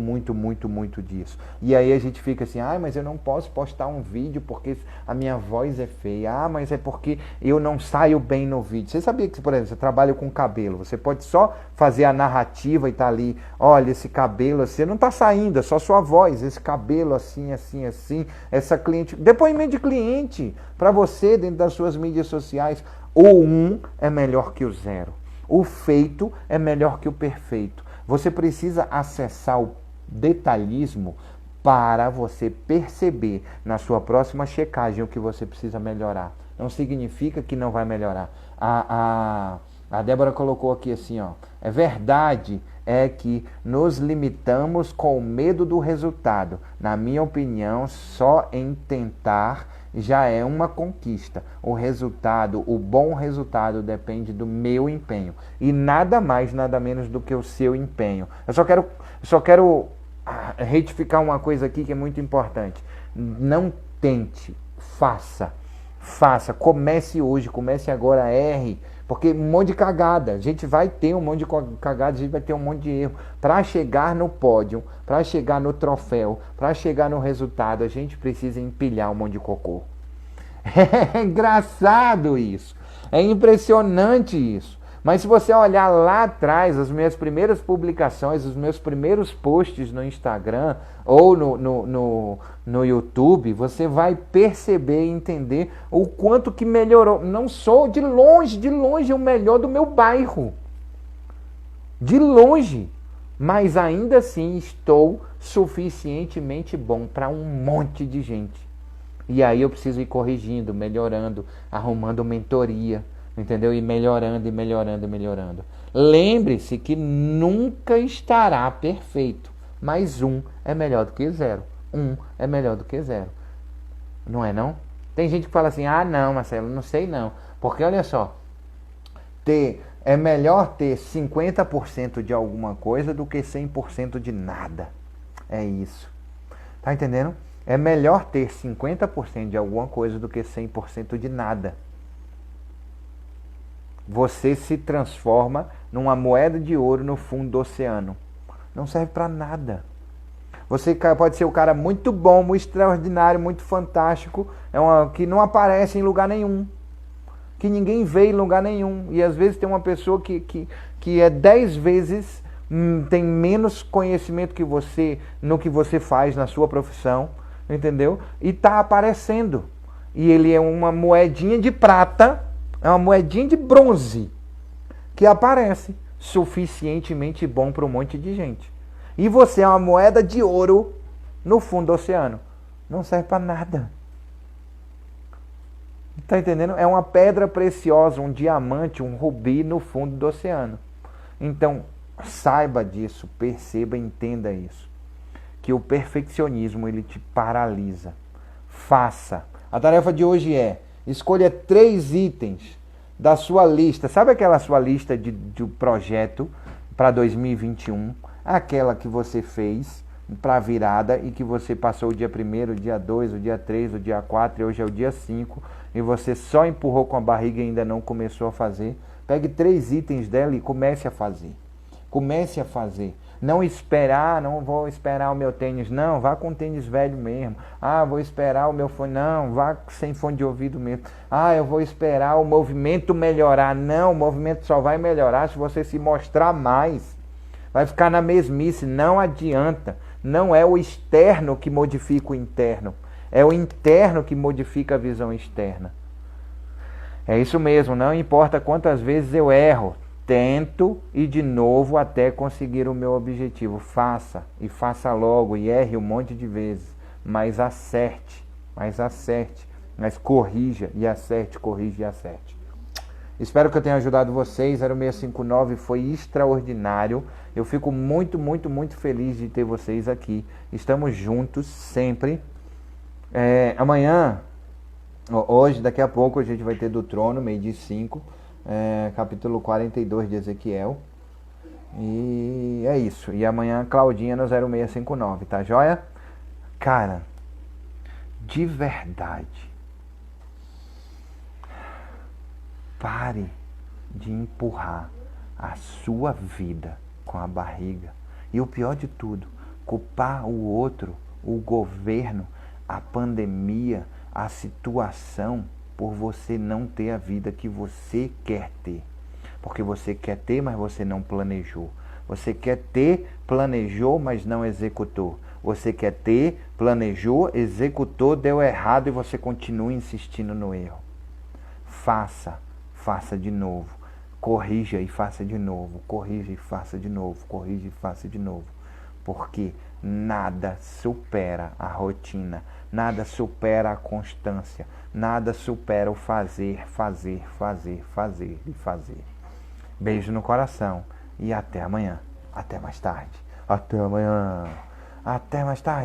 disso. E aí a gente fica assim, mas eu não posso postar um vídeo porque a minha voz é feia. Mas é porque eu não saio bem no vídeo. Você sabia que, por exemplo, você trabalha com cabelo, você pode só fazer a narrativa e tá ali, olha, esse cabelo assim, não tá saindo, é só sua voz, esse cabelo assim, essa cliente, depoimento de cliente para você dentro das suas mídias sociais. O 1 é melhor que o 0. O feito é melhor que o perfeito. Você precisa acessar o detalhismo para você perceber na sua próxima checagem o que você precisa melhorar. Não significa que não vai melhorar. A Débora colocou aqui assim, ó. É verdade que nos limitamos com o medo do resultado. Na minha opinião, só em tentar já é uma conquista. O resultado, o bom resultado depende do meu empenho. E nada mais, nada menos do que o seu empenho. Eu só quero retificar uma coisa aqui que é muito importante. Não tente, faça. Comece hoje, comece agora, erre. Porque um monte de cagada, a gente vai ter um monte de cagada, a gente vai ter um monte de erro. Para chegar no pódio, para chegar no troféu, para chegar no resultado, a gente precisa empilhar um monte de cocô. É engraçado isso, é impressionante isso. Mas se você olhar lá atrás, as minhas primeiras publicações, os meus primeiros posts no Instagram ou no YouTube, você vai perceber e entender o quanto que melhorou. Não sou de longe o melhor do meu bairro. De longe. Mas ainda assim estou suficientemente bom para um monte de gente. E aí eu preciso ir corrigindo, melhorando, arrumando mentoria, entendeu? E melhorando, e melhorando, e melhorando. Lembre-se que nunca estará perfeito, mas um é melhor do que zero. Um é melhor do que zero. Não é não? Tem gente que fala assim, ah não, Marcelo, não sei não. Porque olha só, é melhor ter 50% de alguma coisa do que 100% de nada. É isso. Tá entendendo? É melhor ter 50% de alguma coisa do que 100% de nada. Você se transforma numa moeda de ouro no fundo do oceano. Não serve para nada. Você pode ser um cara muito bom, muito extraordinário, muito fantástico, que não aparece em lugar nenhum. Que ninguém vê em lugar nenhum. E às vezes tem uma pessoa que é 10 vezes, tem menos conhecimento que você no que você faz na sua profissão, entendeu? E está aparecendo. E ele é uma moedinha de prata, é uma moedinha de bronze, que aparece suficientemente bom para um monte de gente. E você é uma moeda de ouro no fundo do oceano. Não serve para nada. Tá entendendo? É uma pedra preciosa, um diamante, um rubi no fundo do oceano. Então, saiba disso, perceba, entenda isso. Que o perfeccionismo, ele te paralisa. Faça. A tarefa de hoje é, escolha 3 itens da sua lista. Sabe aquela sua lista de projeto para 2021? Aquela que você fez para a virada e que você passou o dia 1º, o dia 2, o dia 3, o dia 4 e hoje é o dia 5 e você só empurrou com a barriga e ainda não começou a fazer. Pegue 3 itens dela e comece a fazer. Comece a fazer. Não esperar, não vou esperar o meu tênis. Não, vá com tênis velho mesmo. Ah, vou esperar o meu fone. Não, vá sem fone de ouvido mesmo. Ah, eu vou esperar o movimento melhorar. Não, o movimento só vai melhorar se você se mostrar mais. Vai ficar na mesmice, não adianta. Não é o externo que modifica o interno. É o interno que modifica a visão externa. É isso mesmo, não importa quantas vezes eu erro. Tento e de novo até conseguir o meu objetivo. Faça, e faça logo, e erre um monte de vezes. Mas acerte, mas corrija e acerte, corrija e acerte. Espero que eu tenha ajudado vocês. 0659 foi extraordinário. Eu fico muito, muito, muito feliz de ter vocês aqui. Estamos juntos sempre. Amanhã, hoje, daqui a pouco, a gente vai ter do Trono, 12h05, capítulo 42 de Ezequiel. E é isso. E amanhã, Claudinha no 0659, tá joia? Cara, de verdade, pare de empurrar a sua vida com a barriga. E o pior de tudo, culpar o outro, o governo, a pandemia, a situação, por você não ter a vida que você quer ter. Porque você quer ter, mas você não planejou. Você quer ter, planejou, mas não executou. Você quer ter, planejou, executou, deu errado e você continua insistindo no erro. Faça de novo. Corrija e faça de novo. Corrija e faça de novo. Corrija e faça de novo. Porque nada supera a rotina. Nada supera a constância. Nada supera o fazer. Beijo no coração. E até amanhã. Até mais tarde. Até amanhã. Até mais tarde.